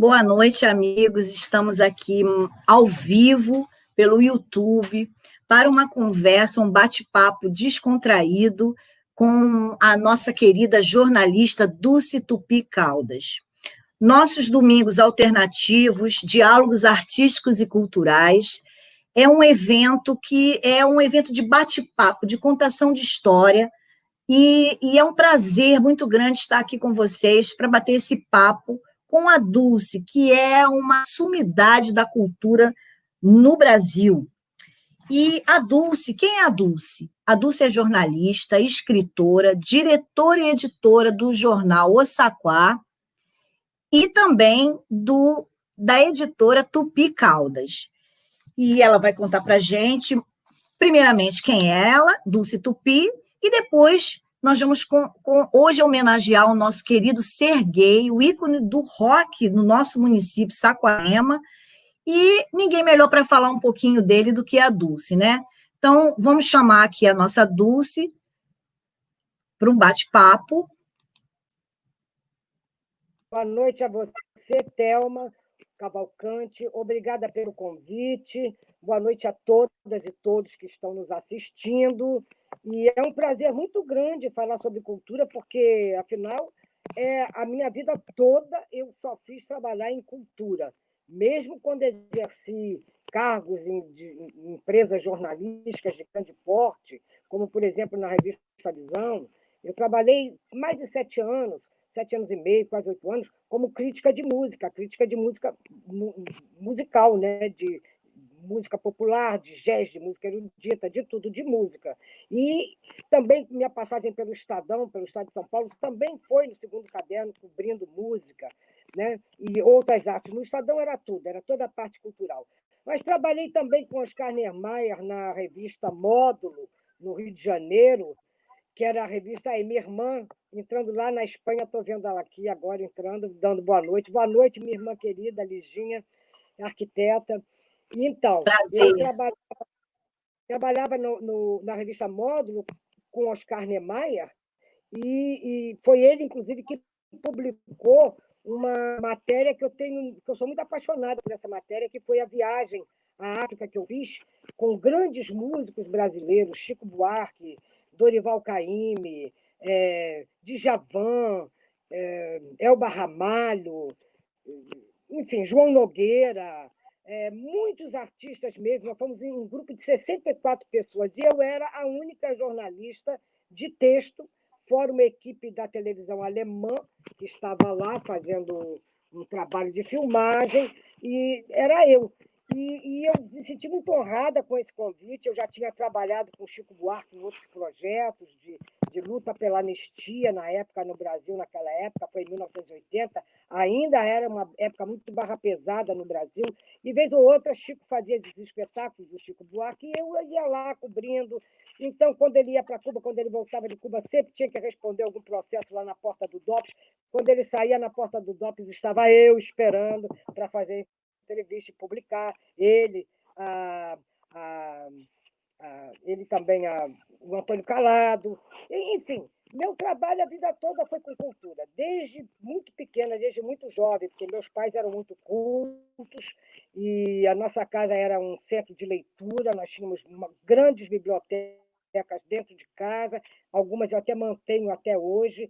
Boa noite, amigos. Estamos aqui ao vivo pelo YouTube para uma conversa, um bate-papo descontraído com a nossa querida jornalista Dulce Tupi Caldas. Nossos domingos alternativos, diálogos artísticos e culturais, é um evento de bate-papo, de contação de história, e é um prazer muito grande estar aqui com vocês para bater esse papo com a Dulce, que é uma sumidade da cultura no Brasil. E a Dulce, quem é a Dulce? A Dulce é jornalista, escritora, diretora e editora do jornal O Saquá e também da editora Tupi Caldas. E ela vai contar para a gente, primeiramente, quem é ela, Dulce Tupi, e depois nós vamos hoje homenagear o nosso querido Serguei, o ícone do rock no nosso município, Saquarema, e ninguém melhor para falar um pouquinho dele do que a Dulce, né? Então, vamos chamar aqui a nossa Dulce para um bate-papo. Boa noite a você, Thelma Cavalcante. Obrigada pelo convite. Boa noite a todas e todos que estão nos assistindo. E é um prazer muito grande falar sobre cultura, porque, afinal, a minha vida toda eu só fiz trabalhar em cultura. Mesmo quando exerci cargos em empresas jornalísticas de grande porte, como, por exemplo, na revista Visão, eu trabalhei mais de 7 anos e meio, quase 8 anos, como crítica de música musical, né? De música popular, de jazz, de música erudita, de tudo, de música. E também minha passagem pelo Estadão, pelo Estado de São Paulo, também foi no segundo caderno, cobrindo música, né? E outras artes. No Estadão era tudo, era toda a parte cultural. Mas trabalhei também com Oscar Niemeyer na revista Módulo, no Rio de Janeiro, que era a revista Minha Irmã, entrando lá na Espanha, estou vendo ela aqui agora entrando, dando boa noite. Boa noite, minha irmã querida, Liginha, arquiteta. Então, Prazer. eu trabalhava na revista Módulo com Oscar Niemeyer, e foi ele, inclusive, que publicou uma matéria que eu sou muito apaixonada por essa matéria, que foi a viagem à África que eu fiz com grandes músicos brasileiros, Chico Buarque, Dorival Caymmi, Djavan, Elba Ramalho, enfim, João Nogueira, muitos artistas mesmo. Nós fomos em um grupo de 64 pessoas e eu era a única jornalista de texto, fora uma equipe da televisão alemã que estava lá fazendo um trabalho de filmagem, e era eu. E eu me senti muito honrada com esse convite. Eu já tinha trabalhado com Chico Buarque em outros projetos de luta pela anistia na época no Brasil, naquela época, foi em 1980, ainda era uma época muito barra pesada no Brasil, e vez ou outra Chico fazia esses espetáculos do Chico Buarque, e eu ia lá cobrindo. Então, quando ele ia para Cuba, quando ele voltava de Cuba, sempre tinha que responder algum processo lá na porta do DOPS. Quando ele saía na porta do DOPS, estava eu esperando para fazer entrevista e publicar. Ele, ele também, o Antônio Calado. Enfim, meu trabalho a vida toda foi com cultura, desde muito pequena, desde muito jovem, porque meus pais eram muito cultos e a nossa casa era um centro de leitura, nós tínhamos grandes bibliotecas dentro de casa, algumas eu até mantenho até hoje.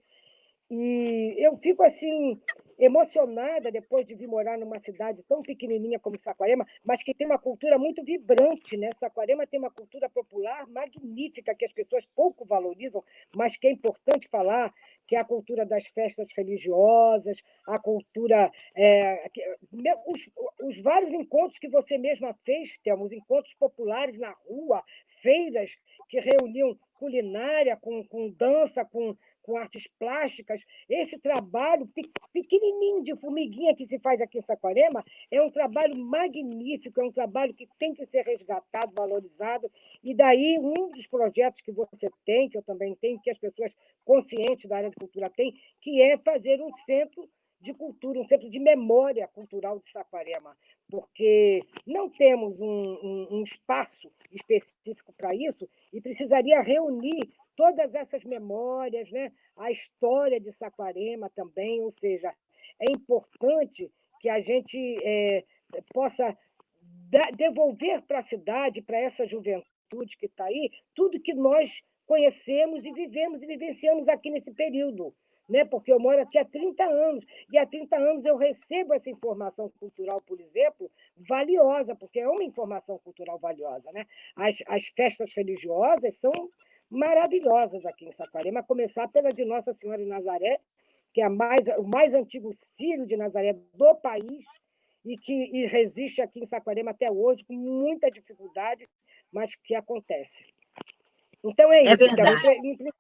E eu fico assim emocionada depois de vir morar numa cidade tão pequenininha como Saquarema, mas que tem uma cultura muito vibrante, né? Saquarema tem uma cultura popular magnífica que as pessoas pouco valorizam, mas que é importante falar, que é a cultura das festas religiosas, a cultura os vários encontros que você mesma fez, Thelma, os encontros populares na rua, feiras que reuniam culinária com dança, com artes plásticas. Esse trabalho pequenininho de formiguinha que se faz aqui em Saquarema é um trabalho magnífico, é um trabalho que tem que ser resgatado, valorizado. E daí um dos projetos que você tem, que eu também tenho, que as pessoas conscientes da área de cultura têm, que é fazer um centro de cultura, um centro de memória cultural de Saquarema, porque não temos um espaço específico para isso e precisaria reunir todas essas memórias, né? A história de Saquarema também, ou seja, é importante que a gente possa devolver para a cidade, para essa juventude que está aí, tudo que nós conhecemos e vivemos e vivenciamos aqui nesse período. Né? Porque eu moro aqui há 30 anos, e há 30 anos eu recebo essa informação cultural, por exemplo, valiosa, porque é uma informação cultural valiosa. Né? As festas religiosas são maravilhosas aqui em Saquarema, a começar pela de Nossa Senhora de Nazaré, que é o mais antigo círio de Nazaré do país, e que resiste aqui em Saquarema até hoje, com muita dificuldade, mas que acontece. Então é É isso. Então, verdade.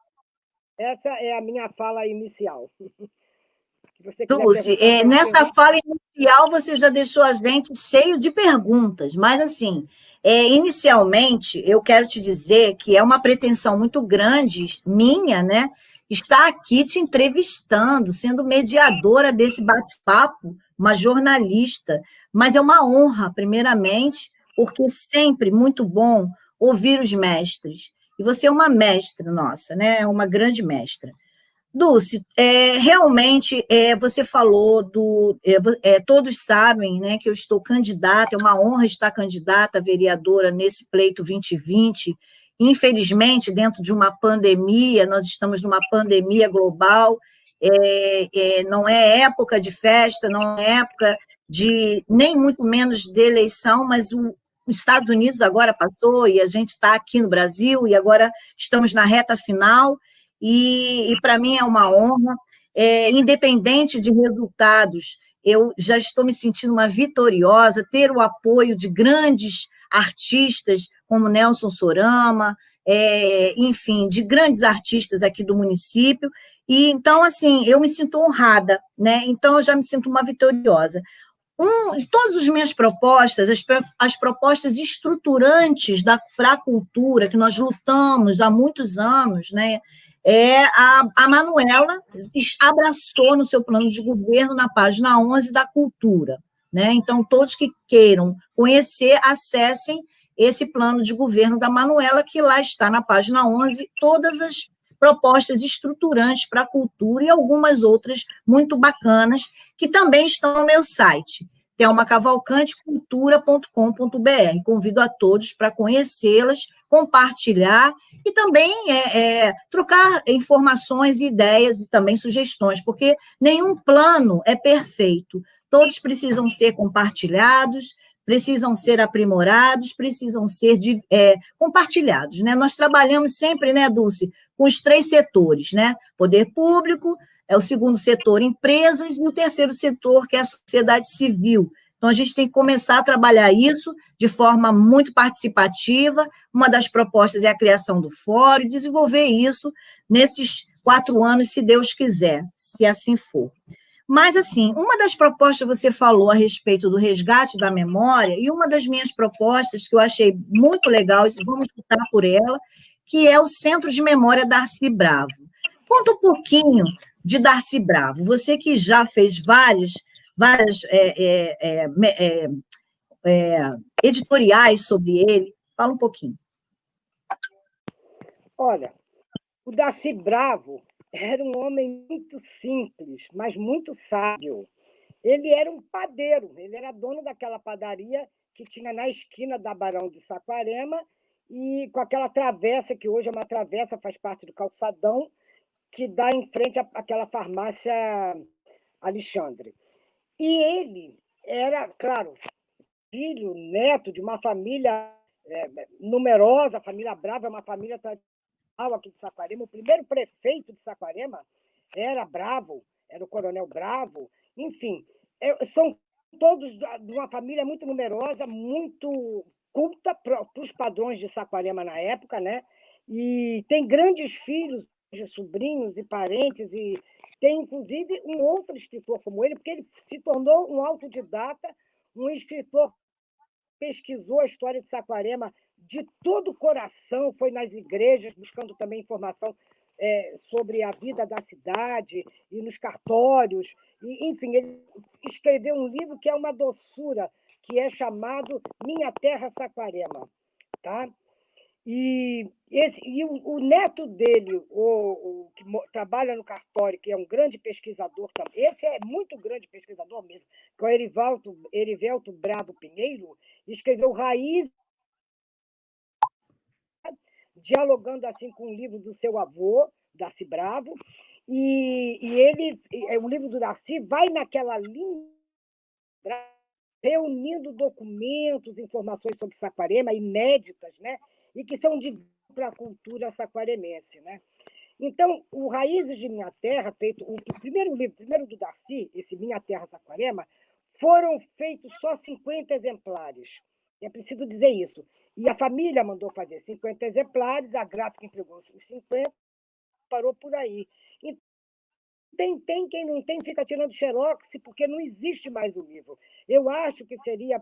essa é a minha fala inicial. Se você quiser Dulce, perguntar alguma nessa pergunta. fala inicial você já deixou a gente cheio de perguntas, mas assim, inicialmente eu quero te dizer que é uma pretensão muito grande minha, né, estar aqui te entrevistando, sendo mediadora desse bate-papo, uma jornalista, mas é uma honra, primeiramente, porque sempre muito bom ouvir os mestres. E você é uma mestra nossa, né, é uma grande mestra. Dulce, realmente você falou todos sabem, né, que eu estou candidata, é uma honra estar candidata a vereadora nesse pleito 2020. Infelizmente, dentro de uma pandemia, nós estamos numa pandemia global, não é época de festa, não é época de, nem muito menos de eleição, mas os Estados Unidos agora passou e a gente está aqui no Brasil e agora estamos na reta final. E para mim é uma honra, independente de resultados, eu já estou me sentindo uma vitoriosa, ter o apoio de grandes artistas como Nelson Sorama, enfim, de grandes artistas aqui do município, e então, assim, eu me sinto honrada, né? Então, eu já me sinto uma vitoriosa. Todas as minhas propostas, as propostas estruturantes para a cultura, que nós lutamos há muitos anos, né, a Manuela abraçou no seu plano de governo, na página 11 da cultura. Né? Então, todos que queiram conhecer, acessem esse plano de governo da Manuela, que lá está na página 11, todas as propostas estruturantes para a cultura e algumas outras muito bacanas, que também estão no meu site, thelmacavalcantecultura.com.br. Convido a todos para conhecê-las, compartilhar e também trocar informações, ideias e também sugestões, porque nenhum plano é perfeito. Todos precisam ser compartilhados, precisam ser aprimorados, precisam ser compartilhados. Né? Nós trabalhamos sempre, né, Dulce, com os 3 setores, né? Poder público, o segundo setor, empresas, e o terceiro setor, que é a sociedade civil. Então, a gente tem que começar a trabalhar isso de forma muito participativa. Uma das propostas é a criação do fórum, e desenvolver isso nesses 4 anos, se Deus quiser, se assim for. Mas, assim, uma das propostas você falou a respeito do resgate da memória, e uma das minhas propostas que eu achei muito legal, e vamos lutar por ela, que é o Centro de Memória Darcy Bravo. Conta um pouquinho de Darcy Bravo. Você que já fez várias editoriais sobre ele, fala um pouquinho. Olha, o Darcy Bravo era um homem muito simples, mas muito sábio. Ele era um padeiro, ele era dono daquela padaria que tinha na esquina da Barão de Saquarema, e com aquela travessa, que hoje é uma travessa, faz parte do calçadão, que dá em frente àquela farmácia Alexandre. E ele era, claro, filho, neto de uma família numerosa, a família Brava é uma família tradicional aqui de Saquarema. O primeiro prefeito de Saquarema era Bravo, era o Coronel Bravo. Enfim, são todos de uma família muito numerosa, muito culta para os padrões de Saquarema na época, né? E tem grandes filhos, sobrinhos e parentes, e tem, inclusive, um outro escritor como ele, porque ele se tornou um autodidata, um escritor que pesquisou a história de Saquarema de todo o coração, foi nas igrejas buscando também informação sobre a vida da cidade e nos cartórios. E, enfim, ele escreveu um livro que é uma doçura, que é chamado Minha Terra Saquarema. Tá? O neto dele, o que trabalha no cartório, que é um grande pesquisador também, esse é muito grande pesquisador mesmo, que é o Erivelto Bravo Pinheiro, escreveu Raiz, dialogando assim com o livro do seu avô, Darcy Bravo, o livro do Darcy vai naquela linha, reunindo documentos, informações sobre Saquarema, inéditas, né? E que são de para a cultura saquaremense, né? Então, o Raízes de Minha Terra, feito o primeiro livro, primeiro do Darcy, esse Minha Terra Saquarema, foram feitos só 50 exemplares. É preciso dizer isso. E a família mandou fazer 50 exemplares, a gráfica entregou os 50, parou por aí. E tem quem não tem, fica tirando xerox, porque não existe mais o livro. Eu acho que seria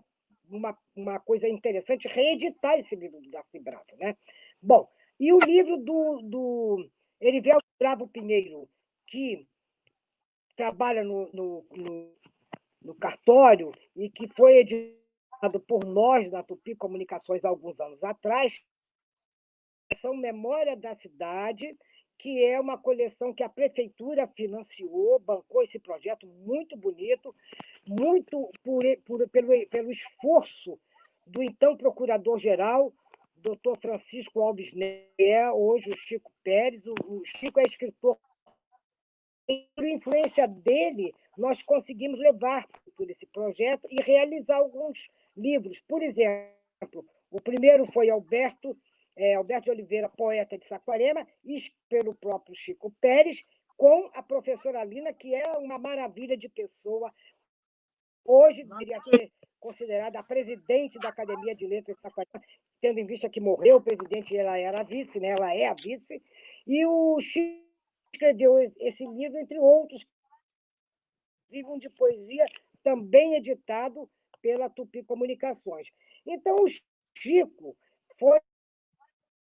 uma coisa interessante reeditar esse livro do Darcy Bravo, né? Bom, e o livro do Erivelto Bravo Pinheiro, que trabalha no cartório e que foi editado por nós da Tupi Comunicações há alguns anos atrás, são Memória da Cidade, que é uma coleção que a prefeitura financiou, bancou esse projeto muito bonito, muito pelo esforço do então procurador-geral, doutor Francisco Alves Neé, hoje o Chico Pérez. O Chico é escritor. Por influência dele, nós conseguimos levar por esse projeto e realizar alguns livros. Por exemplo, o primeiro foi Alberto de Oliveira, poeta de Saquarema, e pelo próprio Chico Pérez, com a professora Lina, que é uma maravilha de pessoa. Hoje deveria ser considerada a presidente da Academia de Letras de Saquarema, tendo em vista que morreu o presidente e ela era a vice, né? Ela é a vice. E o Chico escreveu esse livro, entre outros, inclusive um de poesia, também editado pela Tupi Comunicações. Então, o Chico foi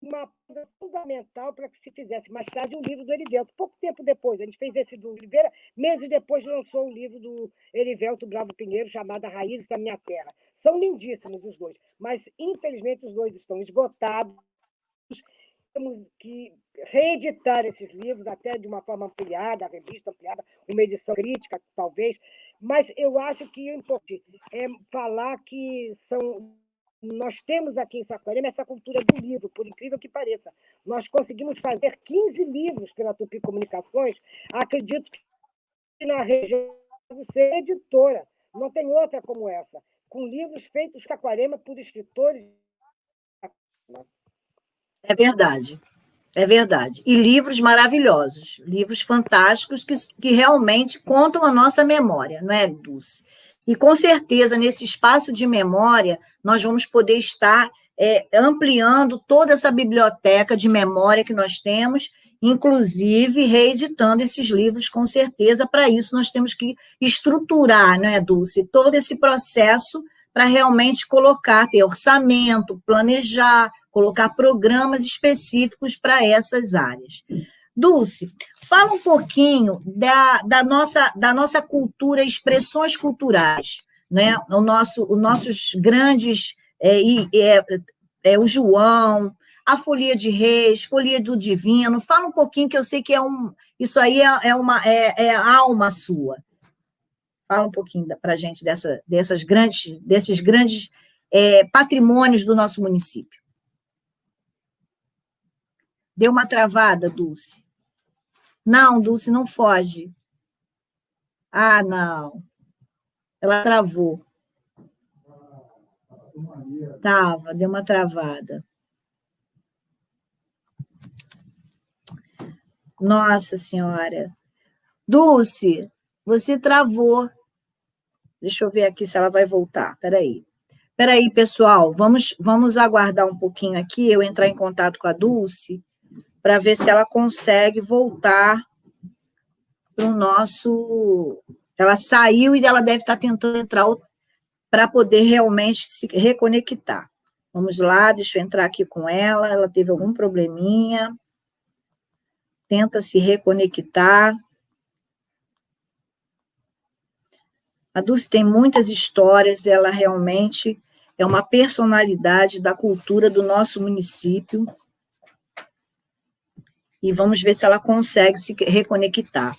uma coisa fundamental para que se fizesse mais tarde o livro do Erivelto. Pouco tempo depois, a gente fez esse do Oliveira, meses depois lançou o livro do Erivelto Bravo Pinheiro, chamado Raízes da Minha Terra. São lindíssimos os dois, mas infelizmente os dois estão esgotados. Temos que reeditar esses livros, até de uma forma ampliada, a revista ampliada, uma edição crítica, talvez, mas eu acho que o importante é falar que nós temos aqui em Saquarema essa cultura do livro, por incrível que pareça. Nós conseguimos fazer 15 livros pela Tupi Comunicações, acredito que na região ser editora, não tem outra como essa, com livros feitos em Saquarema por escritores. É verdade. É verdade. E livros maravilhosos, livros fantásticos que realmente contam a nossa memória, não é, Dulce? E com certeza, nesse espaço de memória, nós vamos poder estar ampliando toda essa biblioteca de memória que nós temos, inclusive reeditando esses livros, com certeza. Para isso, nós temos que estruturar, não é, Dulce, todo esse processo para realmente colocar, ter orçamento, planejar, colocar programas específicos para essas áreas. Dulce, fala um pouquinho da nossa cultura, expressões culturais, né? Os nossos grandes, o João, a Folia de Reis, Folia do Divino. Fala um pouquinho, que eu sei que isso aí é a alma sua. Fala um pouquinho para a gente desses grandes patrimônios do nosso município. Deu uma travada, Dulce. Não, Dulce, não foge. Ah, não. Ela travou. Deu uma travada. Nossa Senhora. Dulce, você travou. Deixa eu ver aqui se ela vai voltar. Espera aí, pessoal. Vamos aguardar um pouquinho aqui, eu entrar em contato com a Dulce, para ver se ela consegue voltar para o nosso... Ela saiu e ela deve estar tentando entrar para poder realmente se reconectar. Vamos lá, deixa eu entrar aqui com ela teve algum probleminha. Tenta se reconectar. A Dulce tem muitas histórias, ela realmente é uma personalidade da cultura do nosso município, e vamos ver se ela consegue se reconectar.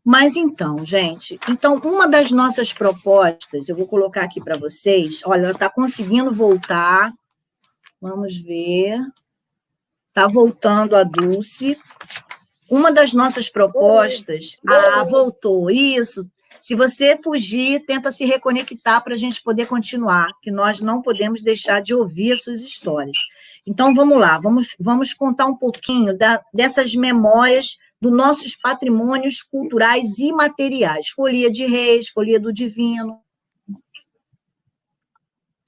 Mas então, gente, uma das nossas propostas, eu vou colocar aqui para vocês, olha, ela está conseguindo voltar, vamos ver, está voltando a Dulce. Uma das nossas propostas, voltou, isso, se você fugir, tenta se reconectar para a gente poder continuar, que nós não podemos deixar de ouvir as suas histórias. Então, vamos lá, vamos contar um pouquinho dessas memórias dos nossos patrimônios culturais e materiais. Folia de Reis, Folia do Divino,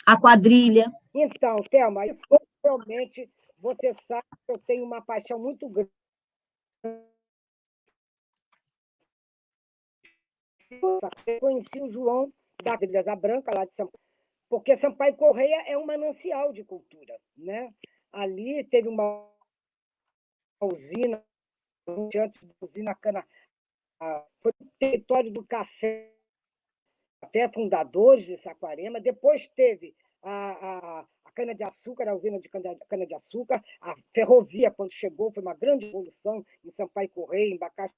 a quadrilha. Então, Thelma, isso realmente, você sabe que eu tenho uma paixão muito grande. Eu conheci o João da Beleza Branca, lá de São Paulo, porque Sampaio Correia é um manancial de cultura, né? Ali teve uma usina, antes da usina cana, foi o território do café fundadores de Saquarema, depois teve a cana-de-açúcar, a usina de cana-de-açúcar, a ferrovia, quando chegou, foi uma grande evolução em Sampaio Correia, em Bacaxi.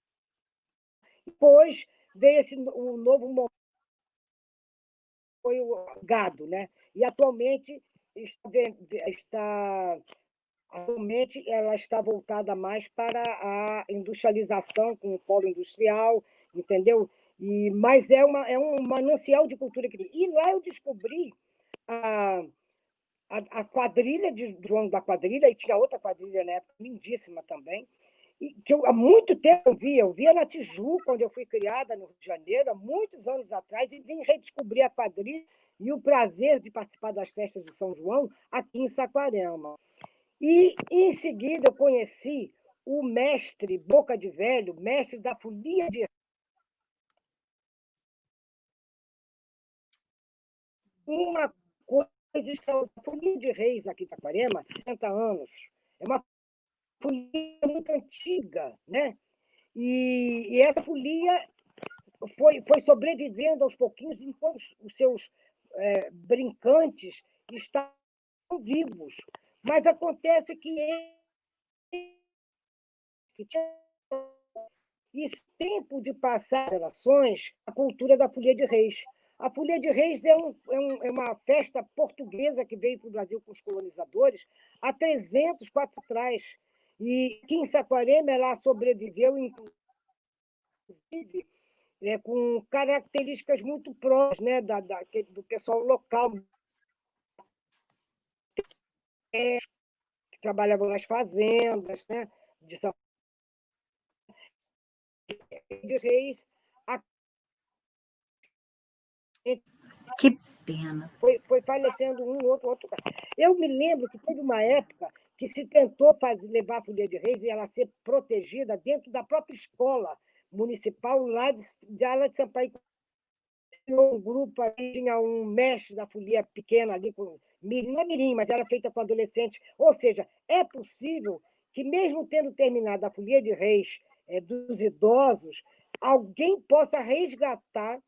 Depois veio o novo momento, foi o gado, né? E atualmente ela está voltada mais para a industrialização, com o polo industrial, entendeu? Mas é um manancial de cultura. E lá eu descobri a quadrilha de João da Quadrilha, e tinha outra quadrilha na época, lindíssima também, e que eu há muito tempo eu via na Tijuca, quando eu fui criada no Rio de Janeiro, há muitos anos atrás, e vim redescobrir a quadrilha e o prazer de participar das festas de São João aqui em Saquarema. E, em seguida, eu conheci o mestre Boca de Velho, mestre da Folia de uma coisa, a Folia de Reis aqui de Saquarema, 30 anos. É uma folia muito antiga, né? E essa folia foi sobrevivendo aos pouquinhos, enquanto os seus brincantes estavam vivos. Mas acontece que esse tempo de passar relações, a cultura da Folia de Reis. A Folia de Reis é uma festa portuguesa que veio para o Brasil com os colonizadores há 300, 400 atrás. E aqui em Saquarema ela sobreviveu, inclusive, com características muito próximas, né, do pessoal local, que trabalhavam nas fazendas, né, de São de Reis. Que pena. Foi falecendo um, outro. Eu me lembro que teve uma época que se tentou levar a Folia de Reis e ela ser protegida dentro da própria escola municipal lá de Sampaio. Um grupo ali, tinha um mestre da folia pequena ali, não é mirim, mas era feita com adolescentes. Ou seja, é possível que, mesmo tendo terminado a Folia de Reis dos idosos, alguém possa resgatar,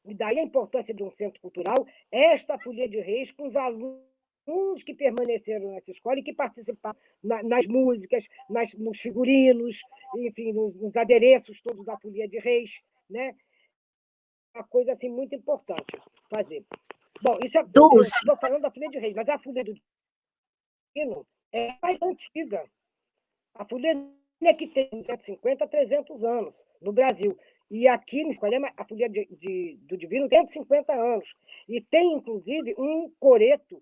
e daí a importância de um centro cultural, esta Folia de Reis com os alunos que permaneceram nessa escola e que participaram nas músicas, nos figurinos, enfim, nos adereços todos da Folia de Reis, né? Uma coisa assim muito importante fazer. Bom, isso é. Estou falando da Folia de Reis, mas a Folia do Divino é mais antiga. A Folia é que tem 250 a 300 anos no Brasil. E aqui no Esquarema, a Folia do Divino tem 150 anos. E tem, inclusive, um coreto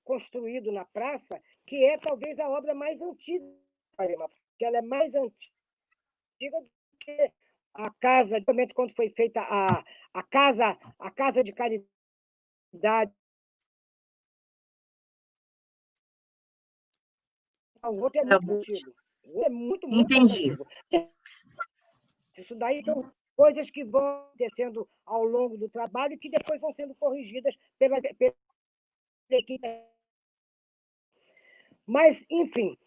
construído na praça, que é talvez a obra mais antiga do Esquarema, porque ela é mais antiga do que a casa, realmente, quando foi feita a casa de caridade. O outro é muito antigo. É muito, muito Entendi. antigo. Isso daí são coisas que vão acontecendo ao longo do trabalho e que depois vão sendo corrigidas pela equipe. Mas, enfim,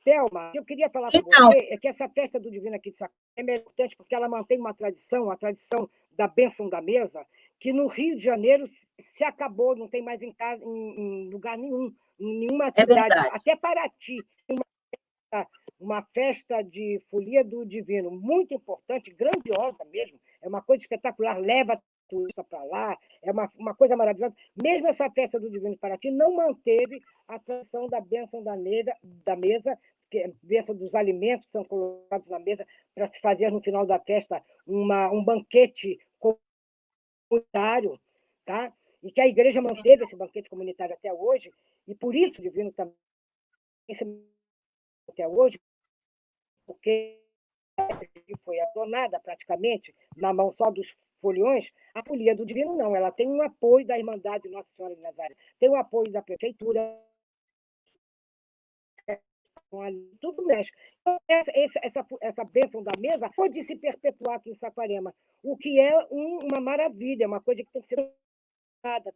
Thelma, eu queria falar com você é que essa festa do Divino aqui de Saquarema é importante porque ela mantém uma tradição, a tradição da bênção da mesa, que no Rio de Janeiro se acabou, não tem mais em lugar nenhum, em nenhuma É cidade, verdade. até Paraty, uma festa de Folia do Divino muito importante, grandiosa mesmo, é uma coisa espetacular, leva turista para lá, é uma coisa maravilhosa. Mesmo essa festa do Divino de Paraty não manteve a tradição da bênção da mesa, que é a bênção dos alimentos que são colocados na mesa para se fazer no final da festa um banquete comunitário, tá? E que a igreja manteve esse banquete comunitário até hoje, e por isso o Divino também até hoje, porque foi adonada praticamente na mão só dos foliões, a Folia do Divino não, ela tem um apoio da Irmandade Nossa Senhora de Nazaré, tem o apoio da prefeitura, tudo mexe. Então, essa bênção da mesa pode se perpetuar aqui em Saquarema, o que é uma maravilha, uma coisa que tem que ser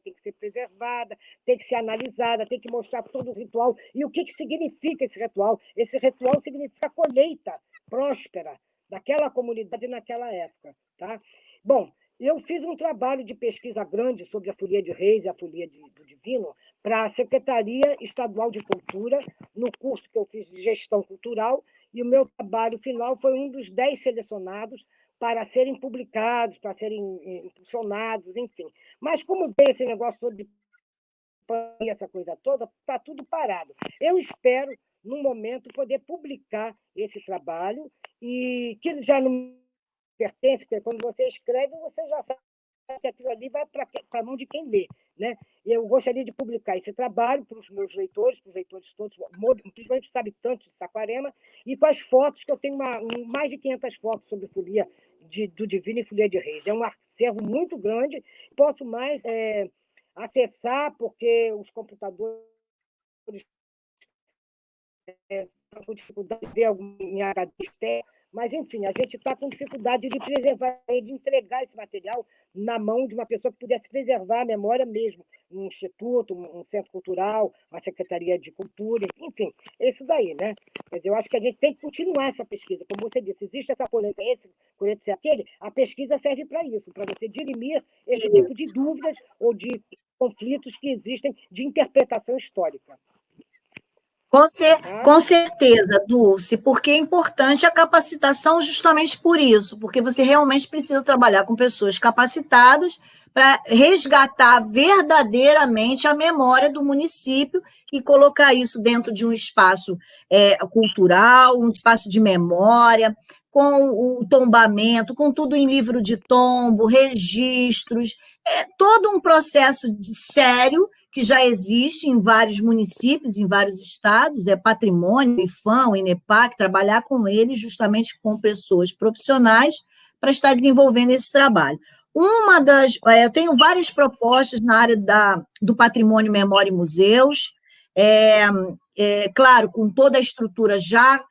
tem que ser preservada, tem que ser analisada, tem que mostrar todo o ritual. E o que significa esse ritual? Esse ritual significa a colheita próspera daquela comunidade naquela época. Tá? Bom, eu fiz um trabalho de pesquisa grande sobre a Folia de Reis e a Folia do Divino para a Secretaria Estadual de Cultura, no curso que eu fiz de Gestão Cultural, e o meu trabalho final foi um dos 10 selecionados para serem publicados, para serem impulsionados, enfim. Mas como tem esse negócio todo de pandemia, essa coisa toda, está tudo parado. Eu espero, no momento, poder publicar esse trabalho, e que já não pertence, porque quando você escreve, você já sabe que aquilo ali vai para a mão de quem lê. Né? Eu gostaria de publicar esse trabalho para os meus leitores, para os leitores todos, principalmente os habitantes de Saquarema, e com as fotos, que eu tenho mais de 500 fotos sobre folia do Divino e Folia de Reis. É um acervo muito grande, posso mais acessar, porque os computadores estão com dificuldade de ver algum em HD externo, mas, enfim, a gente está com dificuldade de preservar, de entregar esse material na mão de uma pessoa que pudesse preservar a memória mesmo, um instituto, um centro cultural, uma secretaria de cultura, enfim, isso daí, né? Mas eu acho que a gente tem que continuar essa pesquisa. Como você disse, existe essa coleta, esse coleta, aquele, a pesquisa serve para isso, para você dirimir esse tipo de dúvidas ou de conflitos que existem de interpretação histórica. Com certeza, Dulce, porque é importante a capacitação justamente por isso, porque você realmente precisa trabalhar com pessoas capacitadas para resgatar verdadeiramente a memória do município e colocar isso dentro de um espaço cultural, um espaço de memória, com o tombamento, com tudo em livro de tombo, registros, todo um processo sério que já existe em vários municípios, em vários estados, é patrimônio, o IFAM, o INEPAC, trabalhar com eles justamente com pessoas profissionais para estar desenvolvendo esse trabalho. Eu tenho várias propostas na área do patrimônio, memória e museus, claro, com toda a estrutura já,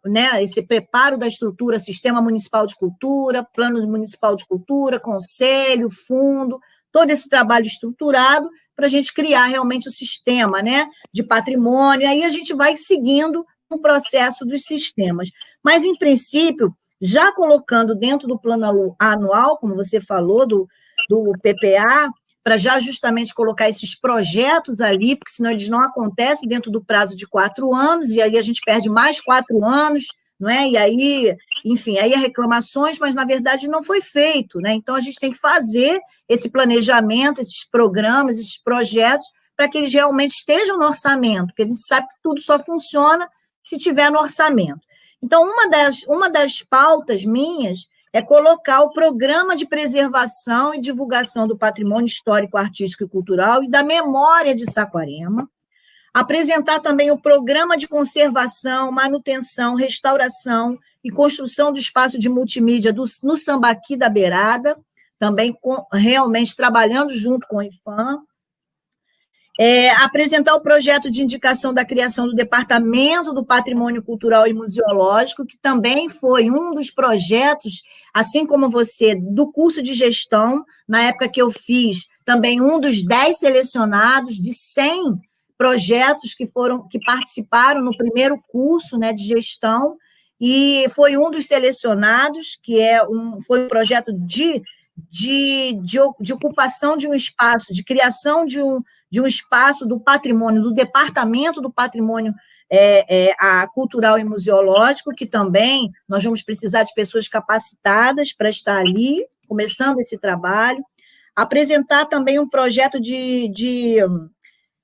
né, esse preparo da estrutura, Sistema Municipal de Cultura, Plano Municipal de Cultura, Conselho, Fundo, todo esse trabalho estruturado para a gente criar realmente o sistema, né, de patrimônio, aí a gente vai seguindo o processo dos sistemas. Mas, em princípio, já colocando dentro do plano anual, como você falou, do PPA, para já justamente colocar esses projetos ali, porque senão eles não acontecem dentro do prazo de 4 anos, e aí a gente perde mais 4 anos, não é? E aí, enfim, aí há reclamações, mas na verdade não foi feito, né? Então a gente tem que fazer esse planejamento, esses programas, esses projetos, para que eles realmente estejam no orçamento, porque a gente sabe que tudo só funciona se tiver no orçamento. Então, uma das pautas minhas é colocar o programa de preservação e divulgação do patrimônio histórico, artístico e cultural e da memória de Saquarema, apresentar também o programa de conservação, manutenção, restauração e construção do espaço de multimídia no Sambaqui da Beirada, também realmente trabalhando junto com o IFAM, apresentar o projeto de indicação da criação do Departamento do Patrimônio Cultural e Museológico, que também foi um dos projetos, assim como você, do curso de gestão, na época que eu fiz, também um dos 10 selecionados de 100 projetos que participaram no primeiro curso, né, de gestão, e foi um dos selecionados, que foi um projeto de de ocupação de um espaço, de criação de um espaço do patrimônio, do Departamento do Patrimônio Cultural e Museológico, que também nós vamos precisar de pessoas capacitadas para estar ali, começando esse trabalho. Apresentar também um projeto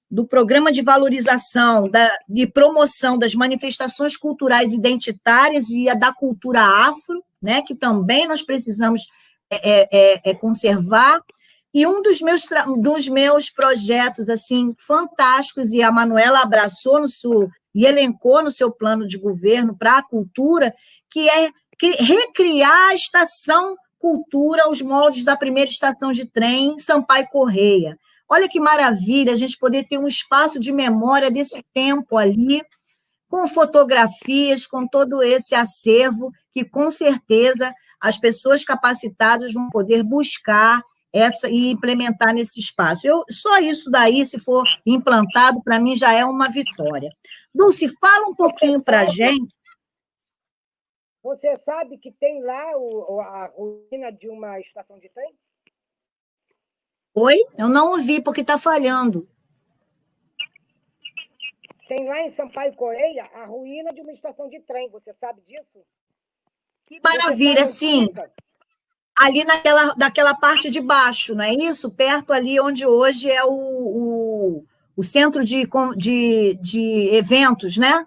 do programa de valorização, de promoção das manifestações culturais identitárias e da cultura afro, né, que também nós precisamos conservar. E um dos meus projetos assim fantásticos, e a Manuela abraçou e elencou no seu plano de governo para a cultura, que é recriar a Estação Cultura, os moldes da primeira estação de trem, Sampaio Corrêa. Olha que maravilha a gente poder ter um espaço de memória desse tempo ali, com fotografias, com todo esse acervo, que com certeza as pessoas capacitadas vão poder buscar e implementar nesse espaço. Só isso daí, se for implantado, para mim já é uma vitória. Dulce, fala um pouquinho para a gente. Você sabe que tem lá a ruína de uma estação de trem? Oi? Eu não ouvi, porque está falhando. Tem lá em Sampaio Corrêa a ruína de uma estação de trem. Você sabe disso? Que maravilha, sim. Ali naquela parte de baixo, não é isso? Perto ali onde hoje é o centro de eventos, né?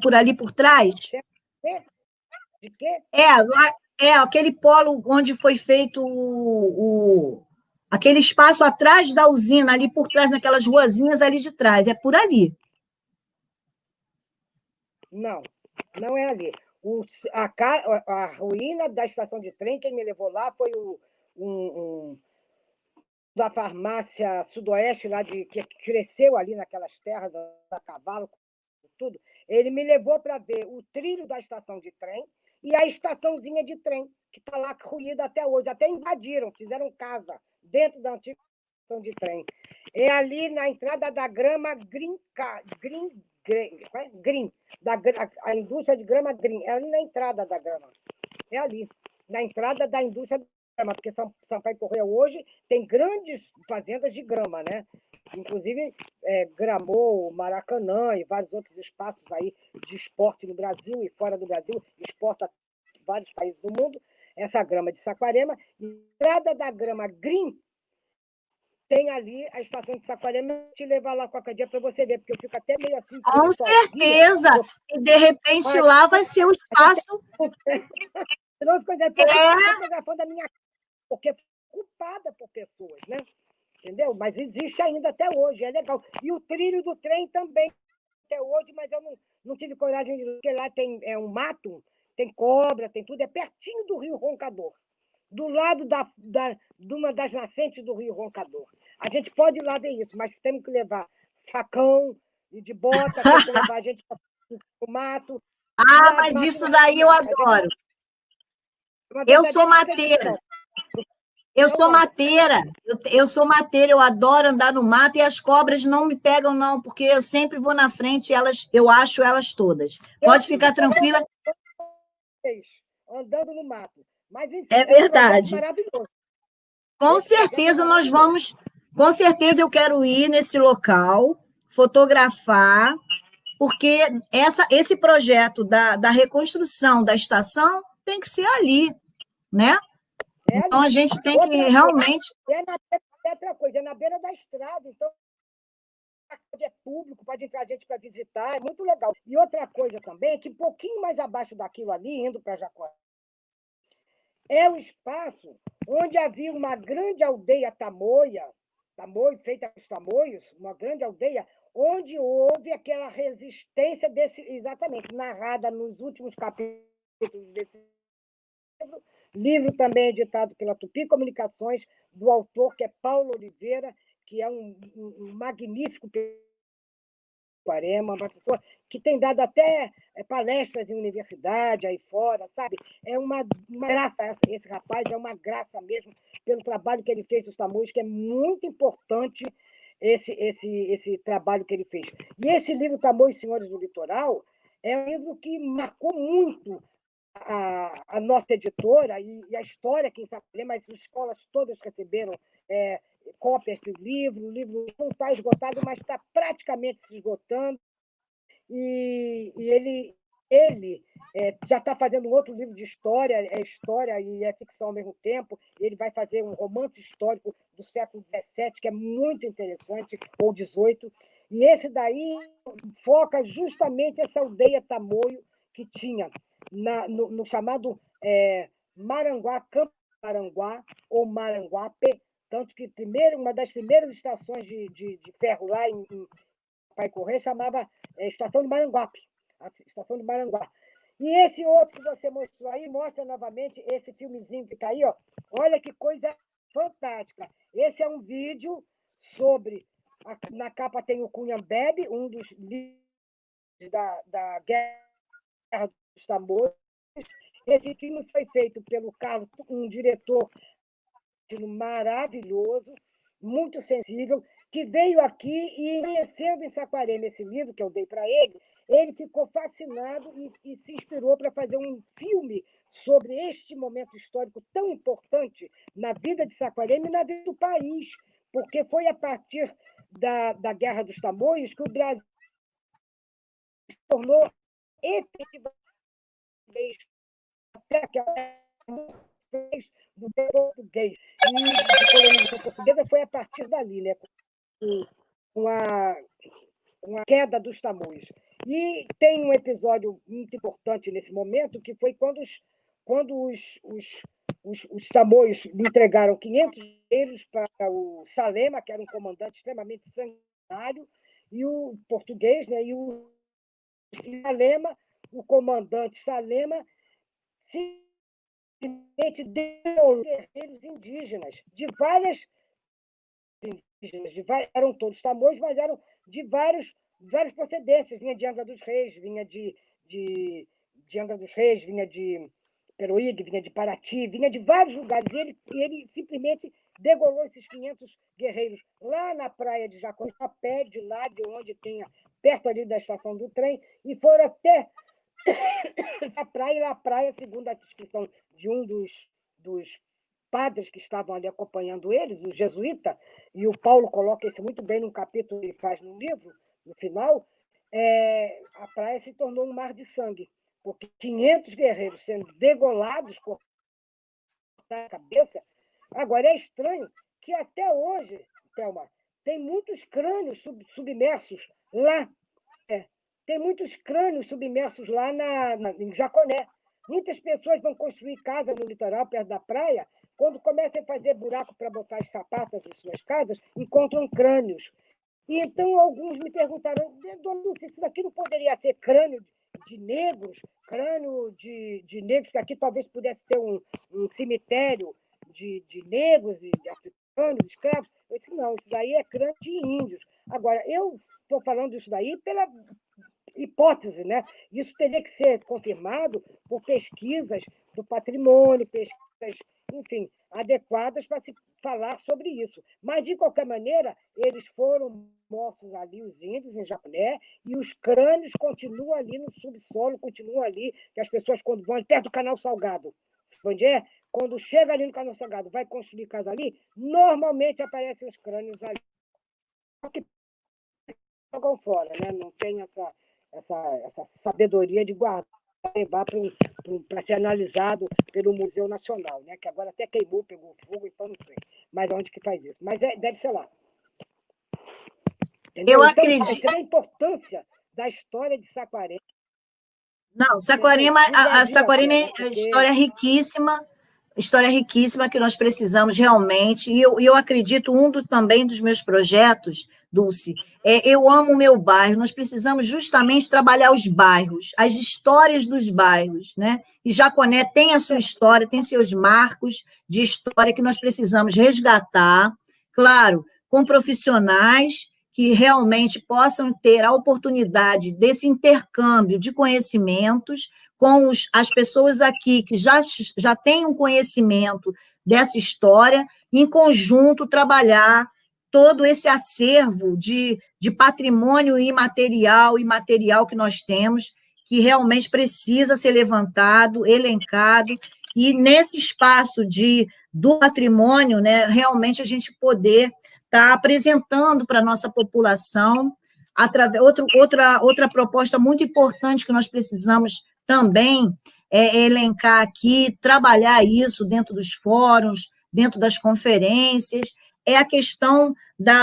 Por ali por trás. De quê? Aquele polo onde foi feito aquele espaço atrás da usina, ali por trás, naquelas ruazinhas ali de trás. É por ali. Não, não é ali. A ruína da estação de trem, quem me levou lá foi da farmácia Sudoeste, lá que cresceu ali naquelas terras, a cavalo, tudo. Ele me levou para ver o trilho da estação de trem e a estaçãozinha de trem, que está lá ruída até hoje. Até invadiram, fizeram casa dentro da antiga estação de trem. É ali na entrada da Grama Green, a indústria de grama Green. É ali na entrada da grama. É ali, na entrada da indústria de grama, porque Sampaio Corrêa hoje tem grandes fazendas de grama, né? Inclusive Gramou, Maracanã e vários outros espaços aí de esporte no Brasil e fora do Brasil, exporta a vários países do mundo, essa grama de Saquarema. Na entrada da grama Green, tem ali a estação de Saquarema, te levar lá qualquer dia para você ver, porque eu fico até meio assim. Com certeza! E, de repente, lá vai ser o espaço... Não fico fotografando a minha... Porque é ocupada por pessoas, né? Entendeu? Mas existe ainda até hoje, é legal. E o trilho do trem também, até hoje, mas eu não tive coragem de ir, porque lá tem um mato, tem cobra, tem tudo, é pertinho do Rio Roncador, do lado de uma das nascentes do Rio Roncador. A gente pode ir lá ver isso, mas temos que levar facão e de bota, temos que levar a gente para o mato. Mas isso daí eu adoro. Eu sou mateira. Eu sou mateira, eu adoro andar no mato e as cobras não me pegam, não, porque eu sempre vou na frente e eu acho elas todas. Pode ficar tranquila. Andando no mato. Mas, enfim, é verdade. Maravilhoso. Com certeza nós vamos. Com certeza eu quero ir nesse local, fotografar, porque esse projeto da reconstrução da estação tem que ser ali, né? Então, a gente tem que realmente... Outra coisa, é na beira da estrada, então é público, pode entrar gente para visitar, é muito legal. E outra coisa também, que um pouquinho mais abaixo daquilo ali, indo para Jacuara, é o espaço onde havia uma grande aldeia tamoio, feita com os tamoios, uma grande aldeia, onde houve aquela resistência exatamente, narrada nos últimos capítulos desse livro também editado pela Tupi Comunicações, do autor, que é Paulo Oliveira, que é um magnífico Saquarema, uma pessoa que tem dado até palestras em universidade, aí fora, sabe? É uma graça, esse rapaz é uma graça mesmo, pelo trabalho que ele fez dos tamoios, que é muito importante esse trabalho que ele fez. E esse livro, Tamoios Senhores do Litoral, é um livro que marcou muito a nossa editora e a história aqui em Saquarema, as escolas todas receberam cópias do livro. O livro não está esgotado, mas está praticamente se esgotando. E ele já está fazendo um outro livro de história, é história e é ficção ao mesmo tempo. Ele vai fazer um romance histórico do século XVII, que é muito interessante, ou XVIII. E esse daí foca justamente essa aldeia Tamoio que tinha no chamado Maranguá, Campo Maranguá, ou Maranguape, tanto que uma das primeiras estações de ferro lá em Pai Correia chamava Estação de Maranguape, a Estação de Maranguá. E esse outro que você mostrou aí, mostra novamente esse filmezinho que está aí, ó. Olha que coisa fantástica. Esse é um vídeo sobre... Na capa tem o Cunhambebe, um dos líderes da Guerra dos Tambores. Esse filme foi feito pelo Carlos, um diretor maravilhoso, muito sensível, que veio aqui e, conhecendo em Saquarema esse livro que eu dei para ele ficou fascinado e se inspirou para fazer um filme sobre este momento histórico tão importante na vida de Saquarema e na vida do país, porque foi a partir da Guerra dos Tamoios que o Brasil se tornou efetivamente até aquela do português e de colonização portuguesa foi a partir dali, né? Com a queda dos Tamoios. E tem um episódio muito importante nesse momento, que foi quando os Tamoios entregaram 500 guerreiros para o Salema, que era um comandante extremamente sanguinário, e o português, né? E o Salema, o comandante Salema, simplesmente deu guerreiros indígenas, eram todos Tamoios, mas eram de várias procedências. Vinha de Angra dos Reis, vinha de Angra dos Reis, vinha de Peruíbe, vinha de Paraty, vinha de vários lugares. E ele simplesmente degolou esses 500 guerreiros lá na praia de Jacuí, a pé de lá, de onde tem, perto ali da estação do trem, e foram até a praia. E na praia, segundo a descrição de um dos padres que estavam ali acompanhando eles, o jesuíta, e o Paulo coloca isso muito bem num capítulo que ele faz no livro, no final, a praia se tornou um mar de sangue, porque 500 guerreiros sendo degolados, cortados a cabeça. Agora, é estranho que até hoje, Thelma, tem muitos crânios submersos lá. Tem muitos crânios submersos lá em Jaconé. Muitas pessoas vão construir casa no litoral, perto da praia, quando começam a fazer buraco para botar as sapatas em suas casas, encontram crânios. E então alguns me perguntaram, dona Lúcia, isso daqui não poderia ser crânio de negros? Crânio de negros, que aqui talvez pudesse ter um cemitério de negros e de africanos, escravos. Eu disse, não, isso daí é crânio de índios. Agora, eu estou falando isso daí pela hipótese, né? Isso teria que ser confirmado por pesquisas do patrimônio, pesquisas, enfim, adequadas para se falar sobre isso. Mas, de qualquer maneira, eles foram mortos ali, os índios, em Jaconé, e os crânios continuam ali no subsolo, continuam ali, que as pessoas, quando vão perto do Canal Salgado, onde quando chega ali no Canal Salgado, vai construir casa ali, normalmente aparecem os crânios ali. Só que jogam fora, né? Não tem essa sabedoria de guardar, levar para ser analisado pelo Museu Nacional, né? Que agora até queimou, pegou fogo, então não sei. Mas onde que faz isso? Mas deve ser lá. Entendeu? Eu então, acredito. a importância da história de Saquarema. Não, Saquarema, a Saquarema é história riquíssima que nós precisamos realmente, e eu acredito, também dos meus projetos, Dulce, eu amo o meu bairro, nós precisamos justamente trabalhar os bairros, as histórias dos bairros, né? E Jaconé tem a sua história, tem seus marcos de história que nós precisamos resgatar, claro, com profissionais que realmente possam ter a oportunidade desse intercâmbio de conhecimentos com as pessoas aqui que já têm um conhecimento dessa história, em conjunto trabalhar todo esse acervo de patrimônio imaterial e material que nós temos, que realmente precisa ser levantado, elencado, e nesse espaço do patrimônio, né, realmente a gente poder estar apresentando para a nossa população, outra proposta muito importante que nós precisamos também elencar aqui, trabalhar isso dentro dos fóruns, dentro das conferências, é a questão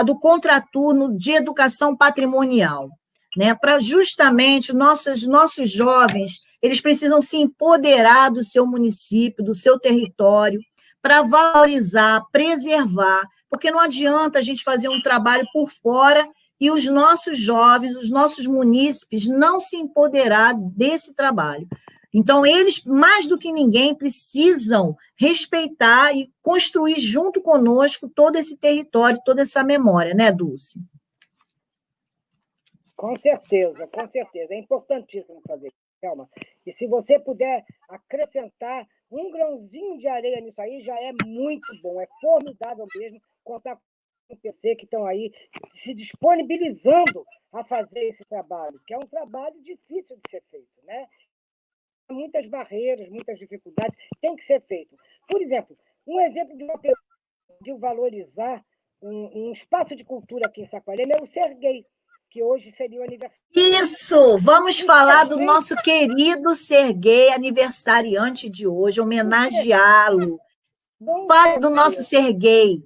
do contraturno de educação patrimonial, né? Para justamente nossos jovens, eles precisam se empoderar do seu município, do seu território, para valorizar, preservar, porque não adianta a gente fazer um trabalho por fora e os nossos jovens, os nossos munícipes, não se empoderar desse trabalho. Então, eles, mais do que ninguém, precisam respeitar e construir junto conosco todo esse território, toda essa memória, né, Dulce? Com certeza, com certeza. É importantíssimo fazer isso, Thelma. E se você puder acrescentar um grãozinho de areia nisso aí, já é muito bom, é formidável mesmo contar com o PC que estão aí se disponibilizando a fazer esse trabalho, que é um trabalho difícil de ser feito, né? Muitas barreiras, muitas dificuldades, tem que ser feito. Por exemplo, um exemplo de uma pessoa que conseguiu valorizar um espaço de cultura aqui em Saquarema é o Serguei, que hoje seria o aniversário. Isso! Vamos falar do nosso querido Serguei, aniversariante de hoje, homenageá-lo. Fala do nosso Serguei.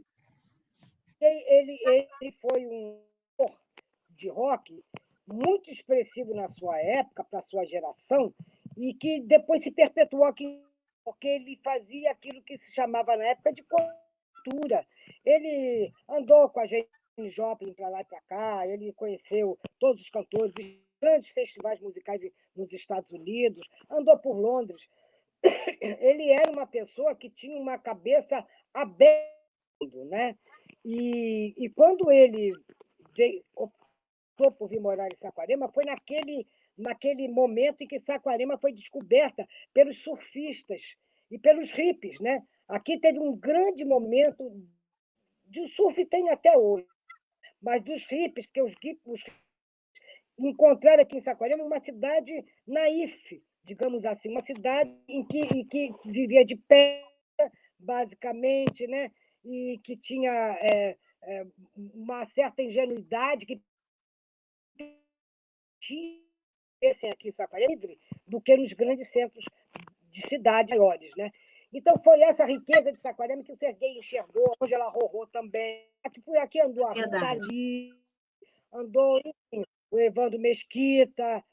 Ele foi um ator de rock muito expressivo na sua época, para a sua geração, e que depois se perpetuou aqui, porque ele fazia aquilo que se chamava na época de cultura. Ele andou com a gente Joplin para lá e para cá, ele conheceu todos os cantores, os grandes festivais musicais nos Estados Unidos, andou por Londres. Ele era uma pessoa que tinha uma cabeça aberta, né? E quando ele optou por vir morar em Saquarema, foi naquele momento em que Saquarema foi descoberta pelos surfistas e pelos hippies, né? Aqui teve um grande momento de surf, tem até hoje, mas dos hippies, porque os hippies encontraram aqui em Saquarema uma cidade naif, digamos assim, uma cidade em que vivia de pé, basicamente, né? E que tinha uma certa ingenuidade, que tinha esse aqui em Saquarema livre do que nos grandes centros de cidades maiores, né? Então, foi essa riqueza de Saquarema que o Serguei enxergou, Ângela Rorô também. Por aqui andou a Rita, andou, enfim, o Evandro Mesquita,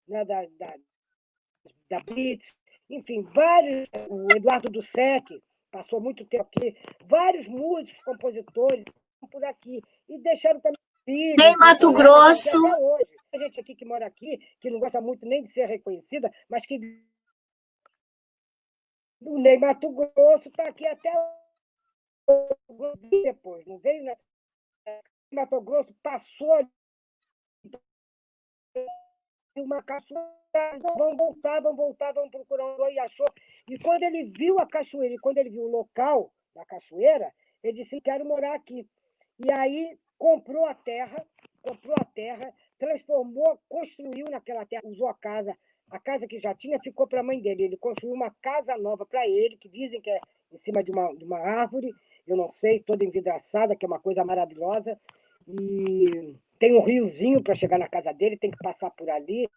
né, da Blitz, enfim, vários, o Eduardo Dussek passou muito tempo aqui, vários músicos, compositores por aqui, e deixaram também filhos. Em Mato Grosso. Até hoje. Tem gente aqui que mora aqui, que não gosta muito nem de ser reconhecida, mas que o Ney Mato Grosso está aqui até depois, não veio nessa. Mato Grosso passou uma cachoeira, vão voltar, vão procurar um e achou. E quando ele viu a cachoeira, e quando ele viu o local da cachoeira, ele disse: quero morar aqui. E aí comprou a terra, transformou, construiu naquela terra, usou a casa que já tinha ficou para a mãe dele. Ele construiu uma casa nova para ele, que dizem que é em cima de uma árvore, eu não sei, toda envidraçada, que é uma coisa maravilhosa. E tem um riozinho para chegar na casa dele, tem que passar por ali.